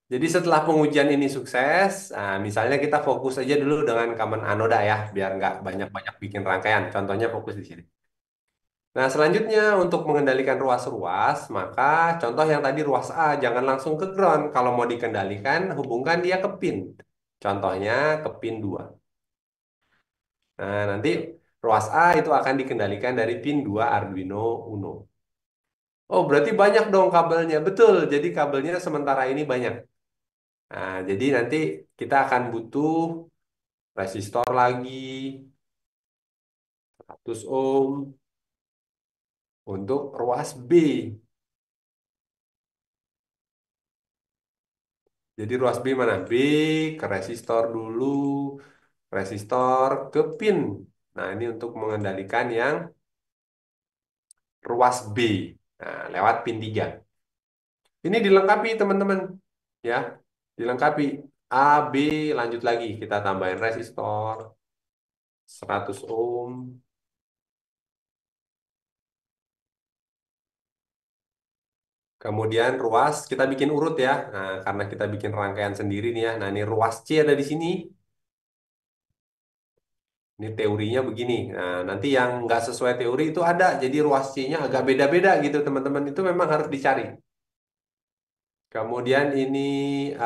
Jadi setelah pengujian ini sukses, nah, misalnya kita fokus aja dulu dengan common anoda ya, biar nggak banyak-banyak bikin rangkaian. Contohnya fokus di sini. Nah, selanjutnya untuk mengendalikan ruas-ruas, maka contoh yang tadi ruas A, jangan langsung ke ground. Kalau mau dikendalikan, hubungkan dia ke pin. Contohnya ke pin 2. Nah, nanti ruas A itu akan dikendalikan dari pin 2 Arduino Uno. Oh, berarti banyak dong kabelnya. Betul, jadi kabelnya sementara ini banyak. Nah, jadi nanti kita akan butuh resistor lagi 100 ohm untuk ruas B. Jadi ruas B mana? B ke resistor dulu, resistor ke pin. Nah, ini untuk mengendalikan yang ruas B. Nah, lewat pin 3. Ini dilengkapi teman-teman. Ya, dilengkapi. A, B, lanjut lagi. Kita tambahin resistor 100 ohm. Kemudian ruas kita bikin urut ya. Nah, karena kita bikin rangkaian sendiri nih ya. Nah, ini ruas C ada di sini. Ini teorinya begini. Nah, nanti yang nggak sesuai teori itu ada. Jadi ruas C-nya agak beda-beda gitu teman-teman. Itu memang harus dicari. Kemudian ini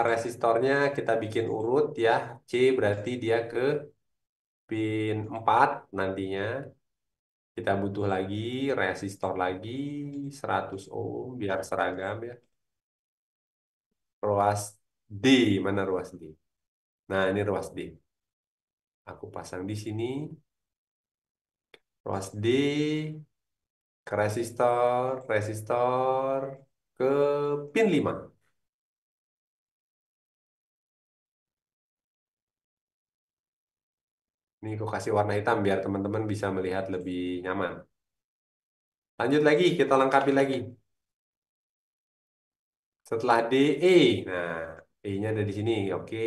resistornya kita bikin urut ya. C berarti dia ke pin 4 nantinya. Kita butuh lagi resistor lagi 100 ohm biar seragam ya. Ruas D, mana ruas D? Nah, ini ruas D. Aku pasang di sini. Ruas D ke resistor, resistor ke pin 5. Ini aku kasih warna hitam biar teman-teman bisa melihat lebih nyaman. Lanjut lagi, kita lengkapi lagi. Setelah D, E. Nah, E-nya ada di sini. Oke.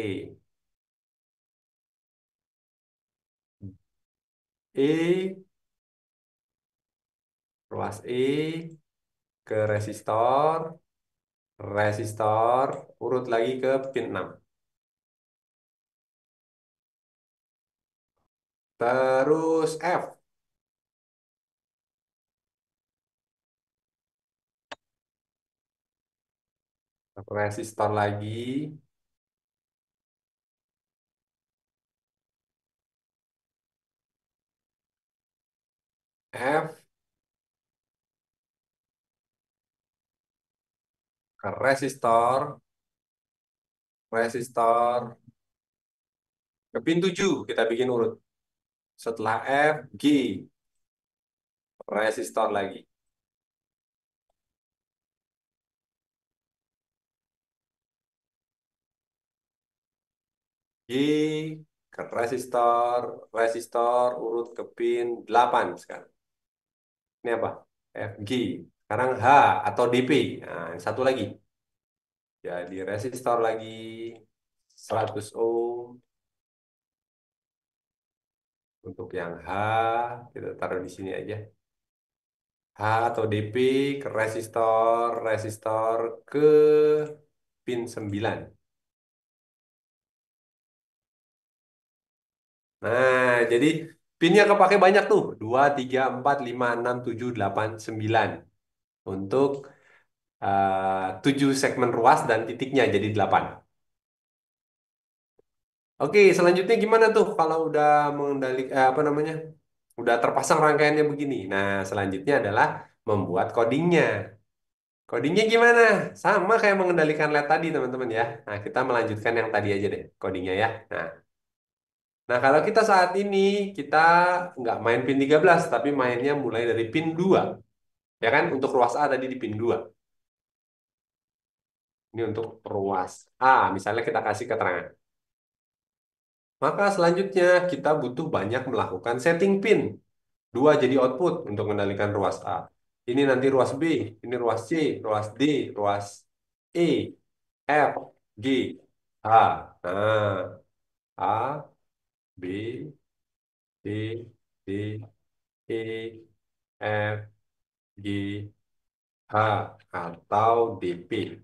E, ruas E ke resistor, resistor, urut lagi ke pin 6. Terus F, resistor lagi, F ke resistor, resistor ke pin 7 kita bikin urut. Setelah F, G, resistor lagi. ke resistor, resistor urut ke pin 8 sekarang. Ini apa? FG. Sekarang H atau DP. Nah, yang satu lagi. Jadi resistor lagi 100 ohm. Untuk yang H, kita taruh di sini aja. H atau DP ke resistor, resistor ke pin 9. Nah, jadi pinnya kepake banyak tuh. 2, 3, 4, 5, 6, 7, 8, 9. Untuk 7 segmen ruas dan titiknya jadi 8. Oke, selanjutnya gimana tuh kalau udah apa namanya? Udah terpasang rangkaiannya begini. Nah, selanjutnya adalah membuat codingnya. Codingnya gimana? Sama kayak mengendalikan LED tadi, teman-teman ya. Nah, kita melanjutkan yang tadi aja deh, codingnya ya. Nah, kalau kita saat ini, kita nggak main pin 13, tapi mainnya mulai dari pin 2. Ya kan? Untuk ruas A tadi di pin 2. Ini untuk ruas A, misalnya kita kasih keterangan. Maka selanjutnya kita butuh banyak melakukan setting pin. Dua jadi output untuk mengendalikan ruas A. Ini nanti ruas B, ini ruas C, ruas D, ruas E, F, G, H. Nah, A, B, C, D, E, F, G, H, atau DP.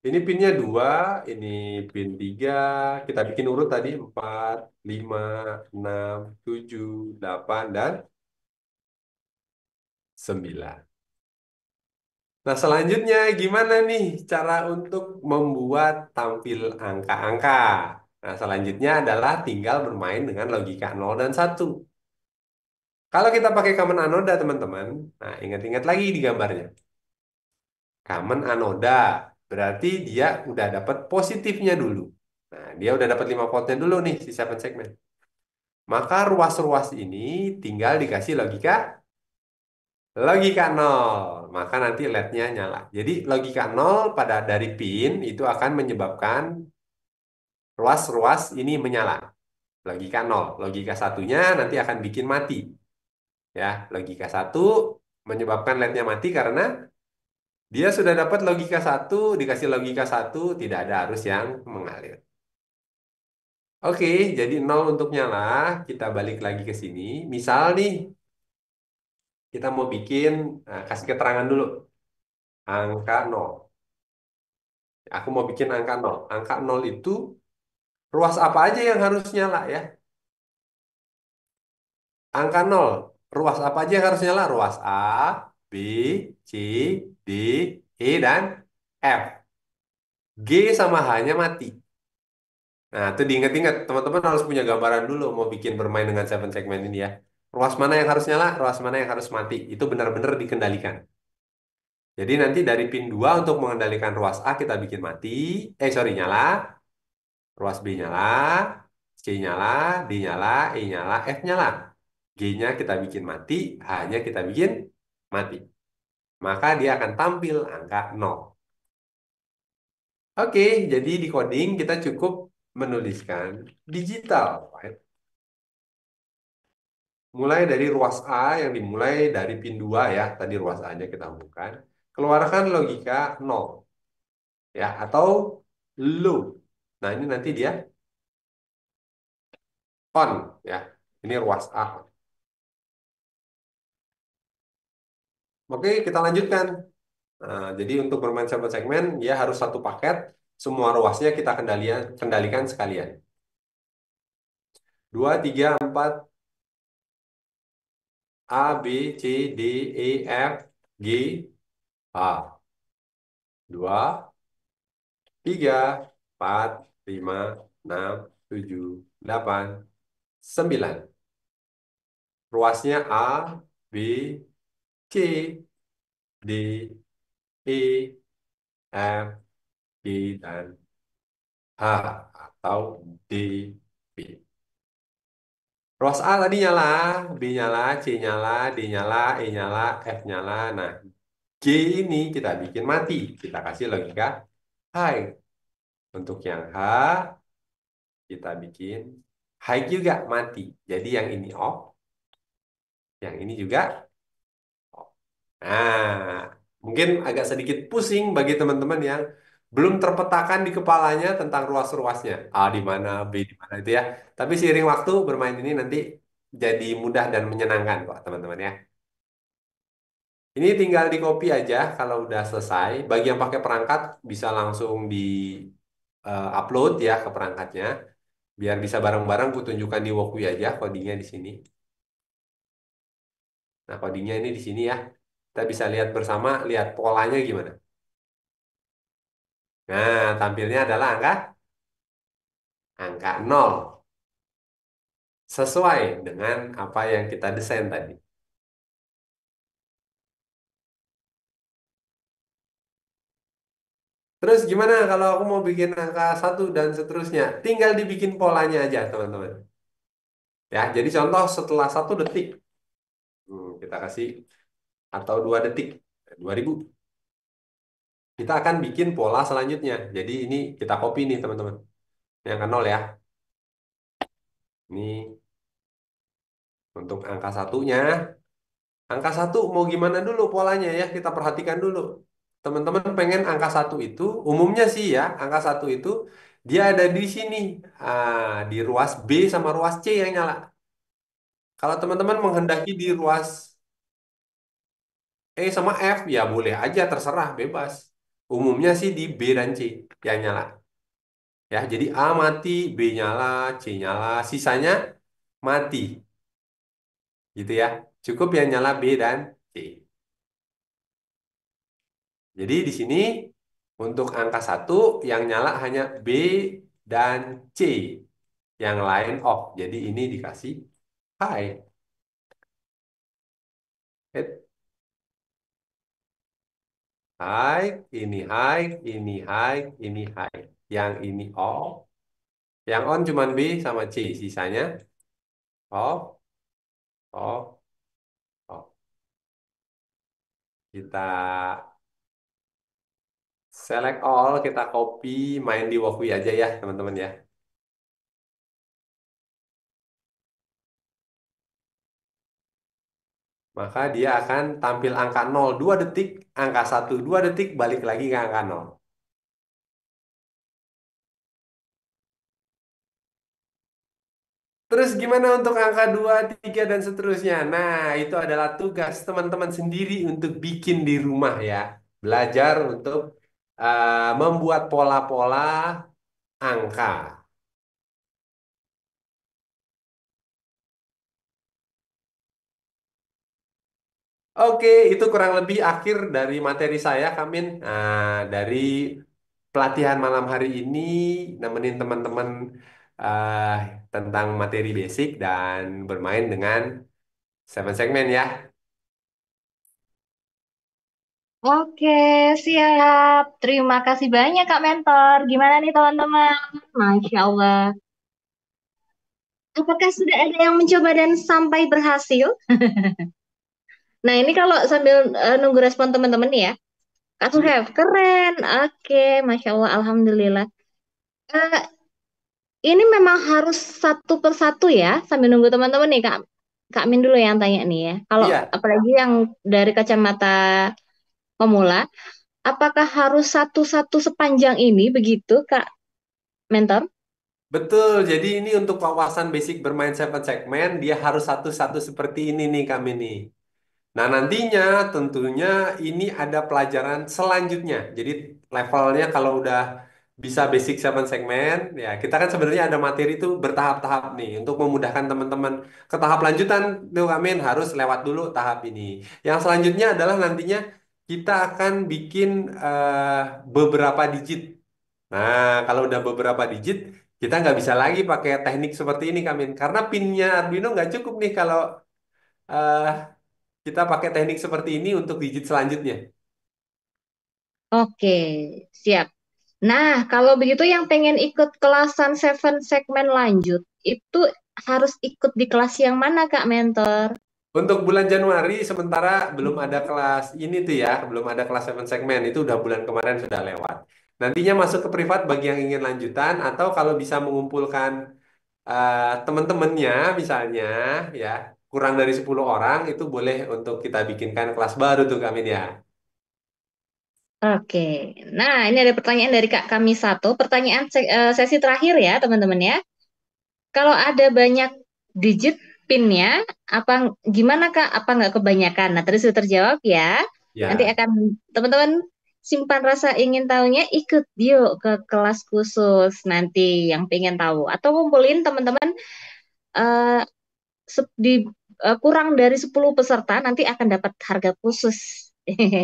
Ini pinnya 2, ini pin 3. Kita bikin urut tadi 4, 5, 6, 7, 8, dan 9. Nah, selanjutnya gimana nih cara untuk membuat tampil angka-angka? Nah, selanjutnya adalah tinggal bermain dengan logika 0 dan 1. Kalau kita pakai common anoda, teman-teman, nah ingat-ingat lagi di gambarnya. Common anoda, berarti dia udah dapat positifnya dulu. Nah, dia udah dapat 5 voltnya dulu nih, si 7 segmen. Maka ruas-ruas ini tinggal dikasih logika nol, maka nanti LED-nya nyala. Jadi logika nol pada dari pin itu akan menyebabkan ruas-ruas ini menyala. Logika nol. Logika satunya nanti akan bikin mati. Ya, logika satu menyebabkan LED-nya mati karena dia sudah dapat logika satu, dikasih logika satu, tidak ada arus yang mengalir. Oke, jadi nol untuk nyala. Kita balik lagi ke sini. Misal nih, kita mau bikin, kasih keterangan dulu. Angka nol. Aku mau bikin angka nol. Angka nol itu ruas apa aja yang harus nyala ya? Angka nol. Ruas apa aja yang harus nyala? Ruas A, B, C, D, E, dan F. G sama H-nya mati. Nah, itu diingat-ingat. Teman-teman harus punya gambaran dulu mau bikin bermain dengan 7 segmen ini ya. Ruas mana yang harus nyala, ruas mana yang harus mati. Itu benar-benar dikendalikan. Jadi nanti dari pin 2 untuk mengendalikan ruas A kita bikin mati. Sorry, nyala. Ruas B nyala, C nyala, D nyala, E nyala, F nyala. G-nya kita bikin mati, H-nya kita bikin mati. Maka dia akan tampil angka 0. Oke, jadi di coding kita cukup menuliskan digital, right? Mulai dari ruas A yang dimulai dari pin 2 ya, tadi ruas A-nya kita umumkan. Keluarkan logika 0 ya, atau low. Nah, ini nanti dia on ya. Ini ruas A. Oke, kita lanjutkan. Nah, jadi untuk bermain sahabat segmen, ya harus satu paket. Semua ruasnya kita kendalikan sekalian. 2, 3, 4, A, B, C, D, E, F, G, H. 2, 3, 4, 5, 6, 7, 8, 9. Ruasnya A, B, C, D, E, F, G, dan H. Atau D, B. Ruas A tadi nyala, B nyala, C nyala, D nyala, E nyala, F nyala. Nah, G ini kita bikin mati. Kita kasih logika high. Untuk yang H, Kita bikin high juga mati. Jadi yang ini off, yang ini juga off. Nah, mungkin agak sedikit pusing bagi teman-teman yang belum terpetakan di kepalanya tentang ruas-ruasnya. A di mana, B di mana itu ya. Tapi seiring waktu bermain ini nanti jadi mudah dan menyenangkan kok teman-teman ya. Ini tinggal di copy aja kalau udah selesai. Bagi yang pakai perangkat bisa langsung di upload ya ke perangkatnya. Biar bisa bareng-bareng kutunjukkan di Wokwi aja codingnya di sini. Nah, codingnya ini di sini ya. Kita bisa lihat bersama, lihat polanya gimana. Nah, tampilnya adalah angka 0. Sesuai dengan apa yang kita desain tadi. Terus gimana kalau aku mau bikin angka 1 dan seterusnya? Tinggal dibikin polanya aja, teman-teman. Ya, jadi contoh setelah 1 detik. Kita kasih atau 2 detik. 2000. Kita akan bikin pola selanjutnya. Jadi ini kita copy nih, teman-teman. Yang ke 0 ya. Ini untuk angka satunya. Angka 1 mau gimana dulu polanya ya? Kita perhatikan dulu. Teman-teman pengen angka 1 itu, umumnya sih ya, angka 1 itu dia ada di sini. Di ruas B sama ruas C yang nyala. Kalau teman-teman menghendaki di ruas E sama F, ya boleh aja, terserah, bebas. Umumnya sih di B dan C yang nyala. Ya, jadi A mati, B nyala, C nyala, sisanya mati. Gitu ya. Cukup yang nyala B dan C. Jadi di sini untuk angka 1 yang nyala hanya B dan C. Yang lain off. Jadi ini dikasih high. Eh, High, ini high, ini high, ini high. Yang ini off. Yang on cuman B sama C. Sisanya off, off, off. Kita select all, kita copy, main di Walkwi aja ya teman-teman ya. Maka dia akan tampil angka 0 2 detik, angka 1 2 detik, balik lagi ke angka 0. Terus gimana untuk angka 2 3 dan seterusnya? Nah, itu adalah tugas teman-teman sendiri untuk bikin di rumah ya. Belajar untuk membuat pola-pola angka. Oke, itu kurang lebih akhir dari materi saya, Kamin. Dari pelatihan malam hari ini, nemenin teman-teman eh, tentang materi basic dan bermain dengan seven segmen ya. Oke, siap. Terima kasih banyak, Kak Mentor. Gimana nih, teman-teman? Masya Allah. Apakah sudah ada yang mencoba dan sampai berhasil? Nah, ini kalau sambil nunggu respon teman-teman nih ya. Kak Hmm, Suhef, keren. Oke, Masya Allah, Alhamdulillah. Eh, ini memang harus satu persatu ya, sambil nunggu teman-teman nih, Kak. Kak Min dulu yang tanya nih ya. Kalau Iya, apalagi yang dari kacamata pemula, apakah harus satu-satu sepanjang ini begitu, Kak Mentor? betul. Jadi ini untuk wawasan basic bermain seven segmen, dia harus satu-satu seperti ini nih kami nih. Nah, nantinya tentunya ini ada pelajaran selanjutnya. Jadi levelnya kalau udah bisa basic 7 segmen, ya kita kan sebenarnya ada materi itu bertahap-tahap nih untuk memudahkan teman-teman. Ke tahap lanjutan tuh Amin harus lewat dulu tahap ini. Yang selanjutnya adalah nantinya kita akan bikin beberapa digit. Nah, kalau udah beberapa digit, kita nggak bisa lagi pakai teknik seperti ini Kamin. Karena pinnya Arduino nggak cukup nih kalau eh, kita pakai teknik seperti ini untuk digit selanjutnya. Oke, siap. Nah, kalau begitu yang pengen ikut kelasan seven segmen lanjut, itu harus ikut di kelas yang mana, Kak Mentor? Untuk bulan Januari sementara belum ada kelas ini tuh ya, belum ada kelas 7 segmen, itu udah bulan kemarin sudah lewat. Nantinya masuk ke privat bagi yang ingin lanjutan atau kalau bisa mengumpulkan teman-temannya misalnya ya kurang dari 10 orang itu boleh untuk kita bikinkan kelas baru tuh Kak Min ya. Oke, nah ini ada pertanyaan dari Kak Kami satu. Pertanyaan sesi terakhir ya teman-teman ya. Kalau ada banyak digit PIN-nya, gimana Kak? Apa nggak kebanyakan? Nah, tadi sudah terjawab ya. Nanti Ya, akan teman-teman simpan rasa ingin tahunya, ikut yuk ke kelas khusus nanti yang pengen tahu. Atau ngumpulin teman-teman eh, kurang dari 10 peserta, nanti akan dapat harga khusus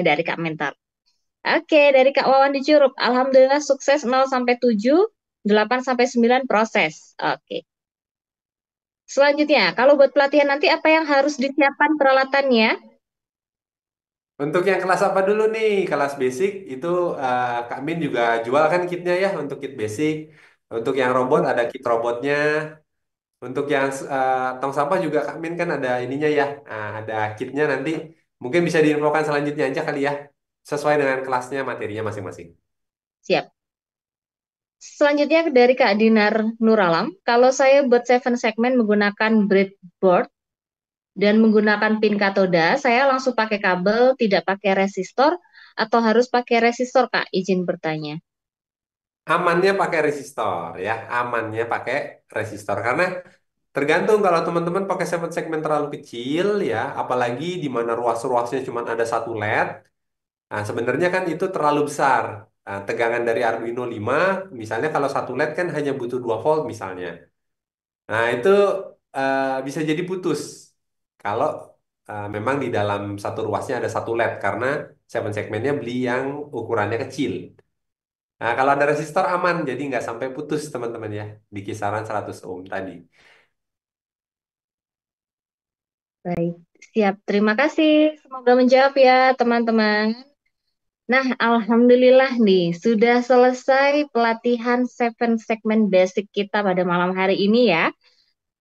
dari Kak Mentor. Oke, dari Kak Wawan di Curup. Alhamdulillah sukses 0 sampai 7, 8 sampai 9 proses. Oke. Selanjutnya, kalau buat pelatihan nanti apa yang harus disiapkan peralatannya? untuk yang kelas apa dulu nih? Kelas basic itu Kak Min juga jual kan kitnya ya untuk kit basic. Untuk yang robot ada kit robotnya. Untuk yang tong sampah juga Kak Min kan ada ininya ya. Ada kitnya nanti. Mungkin bisa diinfokan selanjutnya aja kali ya. Sesuai dengan kelasnya materinya masing-masing. Siap. Selanjutnya dari Kak Dinar Nuralam, kalau saya buat seven segment menggunakan breadboard dan menggunakan pin katoda, saya langsung pakai kabel, tidak pakai resistor, atau harus pakai resistor, Kak? Izin bertanya. Amannya pakai resistor ya. Amannya pakai resistor. Karena tergantung kalau teman-teman pakai seven segment terlalu kecil ya. Apalagi di mana ruas-ruasnya cuma ada satu LED. Nah, sebenarnya kan itu terlalu besar. Nah, tegangan dari Arduino 5, misalnya kalau satu LED kan hanya butuh 2 volt misalnya. Nah, itu bisa jadi putus kalau memang di dalam satu ruasnya ada satu LED karena seven segmentnya beli yang ukurannya kecil. Nah, kalau ada resistor aman, jadi nggak sampai putus teman-teman ya di kisaran 100 ohm tadi. Baik, siap. Terima kasih. Semoga menjawab ya, teman-teman. Nah, alhamdulillah nih, sudah selesai pelatihan seven segment basic kita pada malam hari ini ya.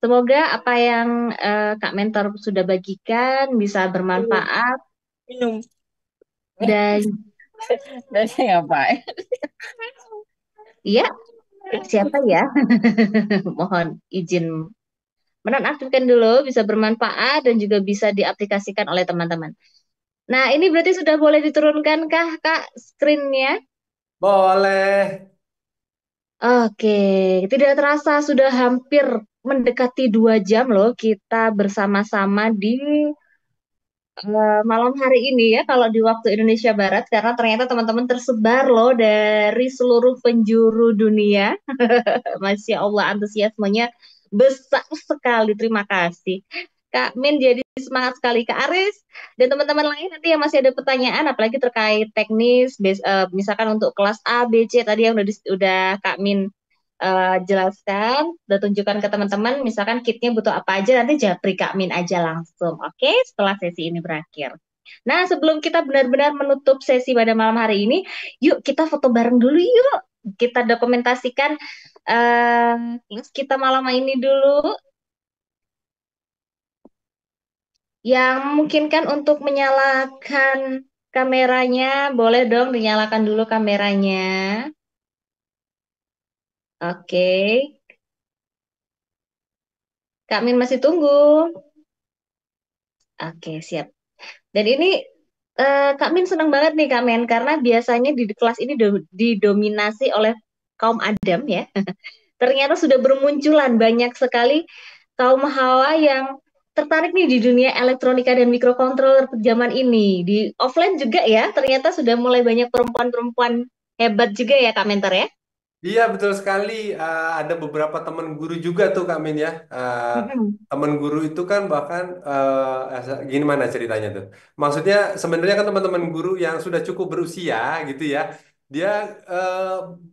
Semoga apa yang Kak Mentor sudah bagikan bisa Minum, bermanfaat minum. dan Dari ngapain? ya, siapa ya? Mohon izin menonaktifkan dulu, bisa bermanfaat dan juga bisa diaplikasikan oleh teman-teman. Nah, ini berarti sudah boleh diturunkan kah, Kak, screen-nya? Boleh. Oke, tidak terasa sudah hampir mendekati 2 jam loh kita bersama-sama di malam hari ini ya kalau di waktu Indonesia Barat karena ternyata teman-teman tersebar loh dari seluruh penjuru dunia. Masya Allah antusiasmenya besar sekali. Terima kasih. Kak Min jadi semangat sekali. Kak Aris dan teman-teman lain nanti yang masih ada pertanyaan apalagi terkait teknis misalkan untuk kelas A, B, C tadi yang udah Kak Min jelaskan, udah tunjukkan ke teman-teman misalkan kitnya butuh apa aja nanti japri Kak Min aja langsung. Oke, setelah sesi ini berakhir. Nah, sebelum kita benar-benar menutup sesi pada malam hari ini, yuk kita foto bareng dulu yuk. Kita dokumentasikan kita malam ini dulu yang memungkinkan untuk menyalakan kameranya. Boleh dong dinyalakan dulu kameranya. Oke, Kak Min masih tunggu. Oke, siap. Dan ini Kak Min senang banget nih Kak Min karena biasanya di kelas ini didominasi oleh kaum Adam ya. Ternyata sudah bermunculan banyak sekali kaum Hawa yang tertarik nih di dunia elektronika dan mikrokontroler zaman ini. Di offline juga ya, ternyata sudah mulai banyak perempuan-perempuan hebat juga ya Kak Mentor ya. Iya betul sekali. Ada beberapa teman guru juga tuh Kak Min ya. Mm-mm. Teman guru itu kan bahkan gini mana ceritanya tuh. Maksudnya sebenarnya kan teman-teman guru yang sudah cukup berusia gitu ya. Dia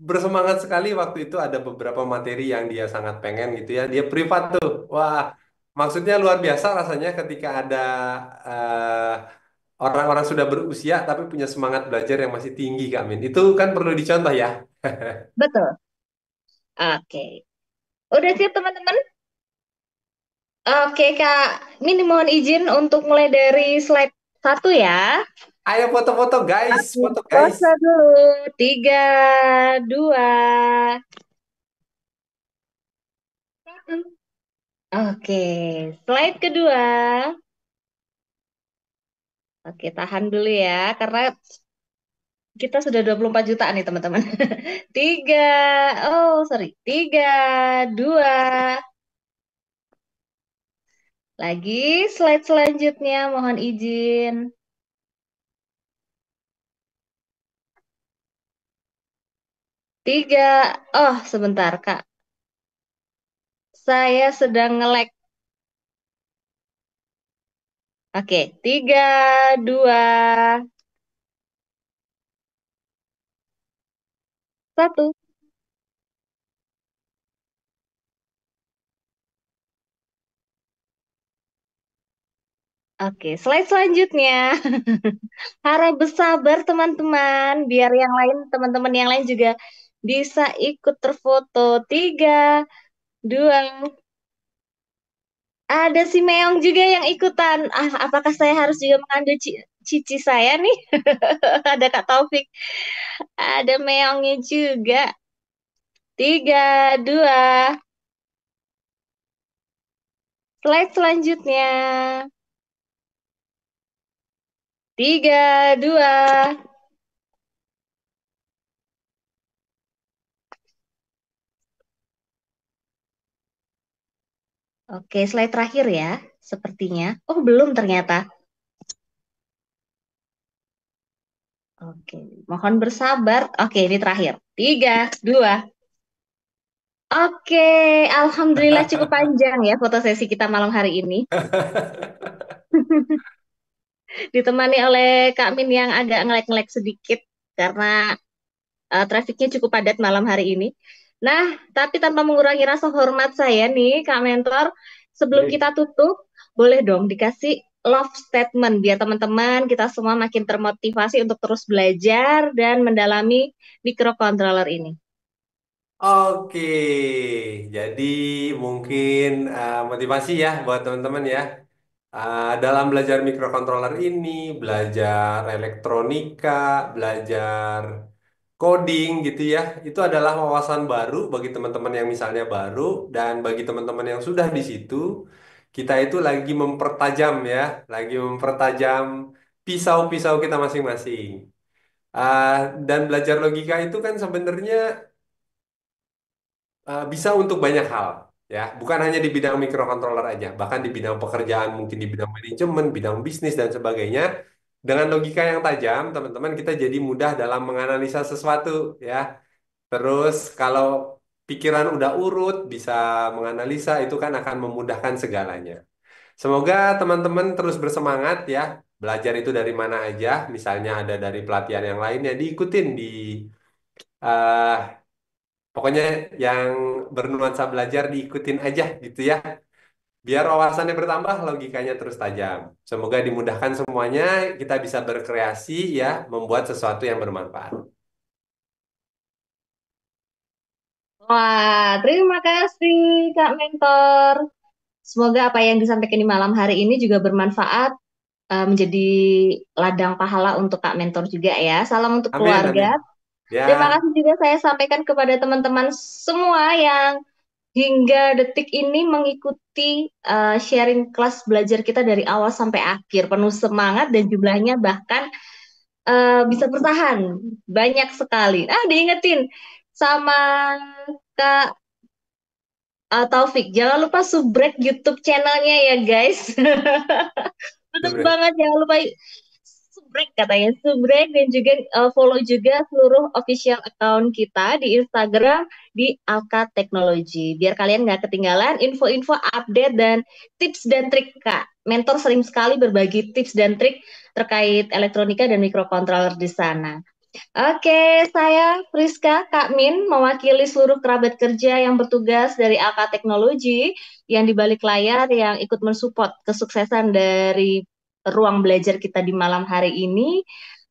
bersemangat sekali waktu itu ada beberapa materi yang dia sangat pengen gitu ya. Dia privat tuh. Wah, maksudnya luar biasa rasanya ketika ada eh, orang-orang sudah berusia tapi punya semangat belajar yang masih tinggi Kak Min. Itu kan perlu dicontoh ya. Betul. Oke. Udah siap teman-teman? Oke Kak, Min mohon izin untuk mulai dari slide 1 ya. Ayo foto-foto guys, Oke, foto guys. pose dulu. Tiga, dua, satu. Oke, slide kedua. Oke, tahan dulu ya, karena kita sudah 24 juta nih teman-teman. Tiga, oh sorry, tiga, dua. Lagi slide selanjutnya, mohon izin. Tiga, oh sebentar Kak, saya sedang nge-lag. Oke, tiga, dua, satu. Oke, slide selanjutnya. Harap bersabar teman-teman, biar yang lain, teman-teman yang lain juga bisa ikut terfoto. Tiga, dua, ada si Meong juga yang ikutan. Ah, apakah saya harus juga mengambil cici saya nih? Ada Kak Taufik, ada Meongnya juga. Tiga, dua, slide selanjutnya. Tiga, dua. Oke, slide terakhir ya, sepertinya. Oh, belum ternyata. Oke, mohon bersabar. Oke, ini terakhir. Tiga, dua. Oke, Alhamdulillah cukup panjang ya foto sesi kita malam hari ini. Ditemani oleh Kak Min yang agak ngelek-ngelek sedikit karena trafiknya cukup padat malam hari ini. Nah, tapi tanpa mengurangi rasa hormat saya nih, Kak Mentor, sebelum Nih. kita tutup, boleh dong dikasih love statement biar teman-teman kita semua makin termotivasi untuk terus belajar dan mendalami microcontroller ini. Oke, jadi mungkin motivasi ya buat teman-teman ya. Dalam belajar microcontroller ini, belajar elektronika, belajar coding gitu ya, itu adalah wawasan baru bagi teman-teman yang misalnya baru dan bagi teman-teman yang sudah di situ, kita itu lagi mempertajam ya, lagi mempertajam pisau-pisau kita masing-masing. Ah, dan belajar logika itu kan sebenarnya bisa untuk banyak hal ya, bukan hanya di bidang microcontroller aja, bahkan di bidang pekerjaan, mungkin di bidang manajemen, bidang bisnis dan sebagainya. Dengan logika yang tajam, teman-teman, kita jadi mudah dalam menganalisa sesuatu ya. Terus kalau pikiran udah urut, bisa menganalisa, itu kan akan memudahkan segalanya. Semoga teman-teman terus bersemangat ya. Belajar itu dari mana aja, misalnya ada dari pelatihan yang lainnya, diikutin di eh, pokoknya yang bernuansa belajar diikutin aja gitu ya. Biar wawasannya bertambah, logikanya terus tajam. Semoga dimudahkan semuanya, kita bisa berkreasi ya, membuat sesuatu yang bermanfaat. Wah, terima kasih Kak Mentor. Semoga apa yang disampaikan di malam hari ini juga bermanfaat, menjadi ladang pahala untuk Kak Mentor juga ya. Salam untuk Amin, keluarga. amin. Terima Ya, kasih juga saya sampaikan kepada teman-teman semua yang hingga detik ini mengikuti sharing kelas belajar kita dari awal sampai akhir. Penuh semangat dan jumlahnya bahkan bisa bertahan banyak sekali. Ah, diingetin sama Kak Taufik, jangan lupa subrek YouTube channelnya ya guys. Betul Debre. banget, jangan lupa subrek katanya, subrek dan juga follow juga seluruh official account kita di Instagram di Alka Teknologi. Biar kalian nggak ketinggalan info-info update dan tips dan trik Kak. Mentor sering sekali berbagi tips dan trik terkait elektronika dan mikrokontroler di sana. Oke, saya Friska Kak Min mewakili seluruh kerabat kerja yang bertugas dari AK Teknologi yang di balik layar yang ikut mensupport kesuksesan dari ruang belajar kita di malam hari ini.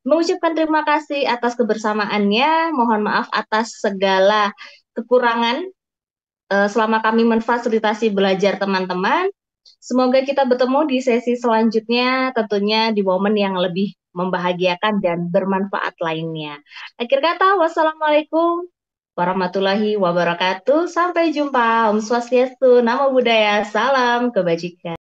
Mengucapkan terima kasih atas kebersamaannya, mohon maaf atas segala kekurangan selama kami memfasilitasi belajar teman-teman. Semoga kita bertemu di sesi selanjutnya, tentunya di momen yang lebih membahagiakan dan bermanfaat lainnya. Akhir kata, wassalamualaikum warahmatullahi wabarakatuh. Sampai jumpa. Om Swastiastu, Namo Buddhaya, salam kebajikan.